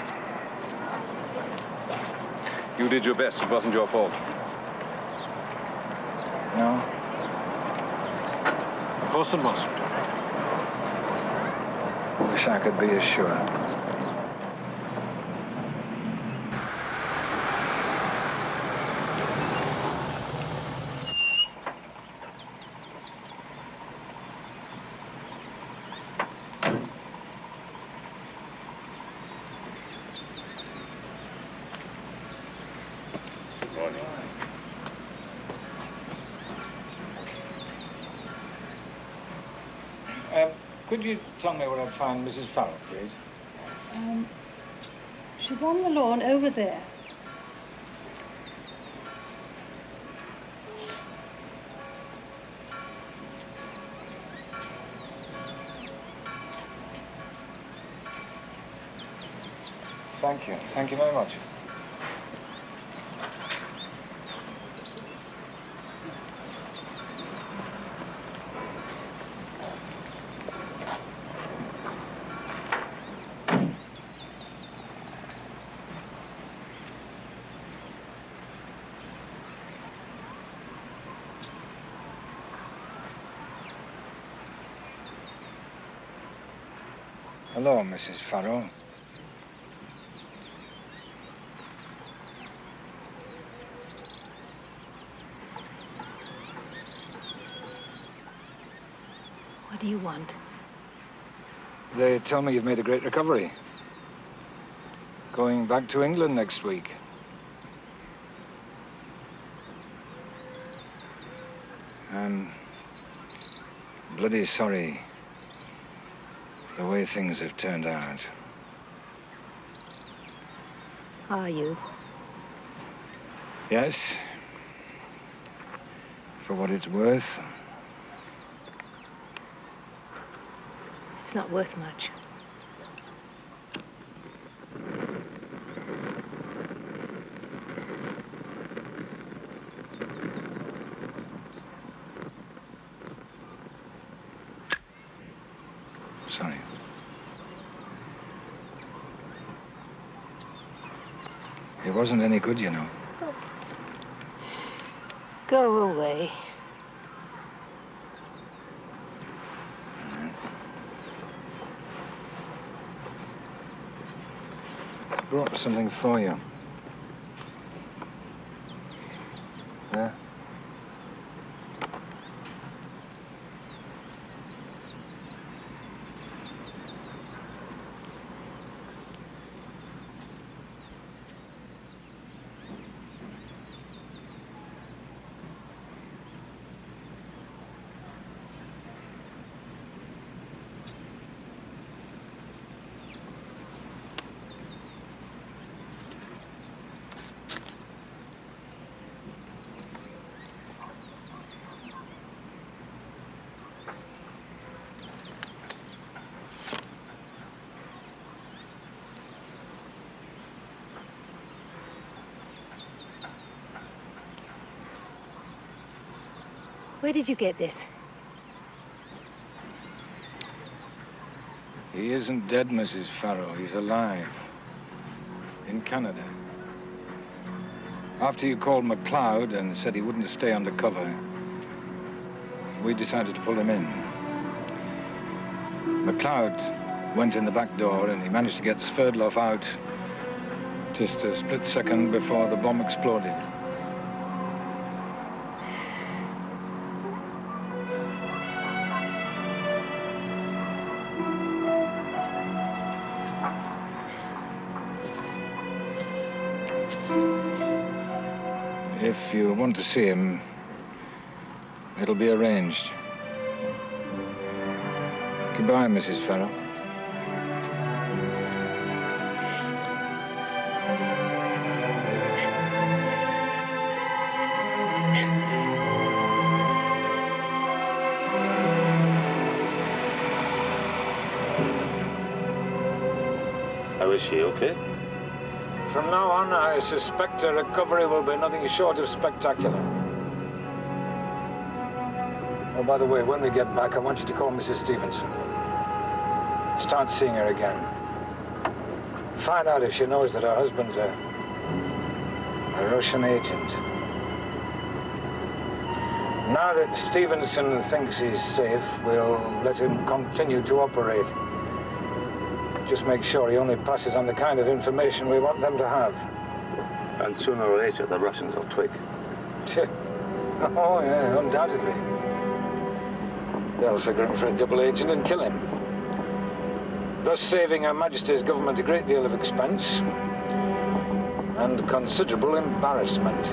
you did your best. It wasn't your fault. No? Of course it wasn't. Wish I could be as sure. Could you tell me where I'd find Mrs. Farrow, please? She's on the lawn over there. Thank you. Thank you very much. Hello, Mrs. Farrow. What do you want? They tell me you've made a great recovery. Going back to England next week. I'm bloody sorry the way things have turned out. Are you? Yes. For what it's worth. It's not worth much. Sorry. It wasn't any good, you know. Go away. I brought something for you. There. Where did you get this? He isn't dead, Mrs. Farrow. He's alive. In Canada. After you called MacLeod and said he wouldn't stay undercover, we decided to pull him in. MacLeod went in the back door and he managed to get Sverdlov out just a split second before the bomb exploded. If you want to see him, it'll be arranged. Goodbye, Mrs. Farrow. How is she, okay? From now on, I suspect her recovery will be nothing short of spectacular. Oh, by the way, when we get back, I want you to call Mrs. Stevenson. Start seeing her again. Find out if she knows that her husband's a Russian agent. Now that Stevenson thinks he's safe, we'll let him continue to operate. Just make sure he only passes on the kind of information we want them to have. And sooner or later, the Russians will twig. Oh, yeah, undoubtedly. They'll figure him for a double agent and kill him. Thus saving Her Majesty's government a great deal of expense and considerable embarrassment.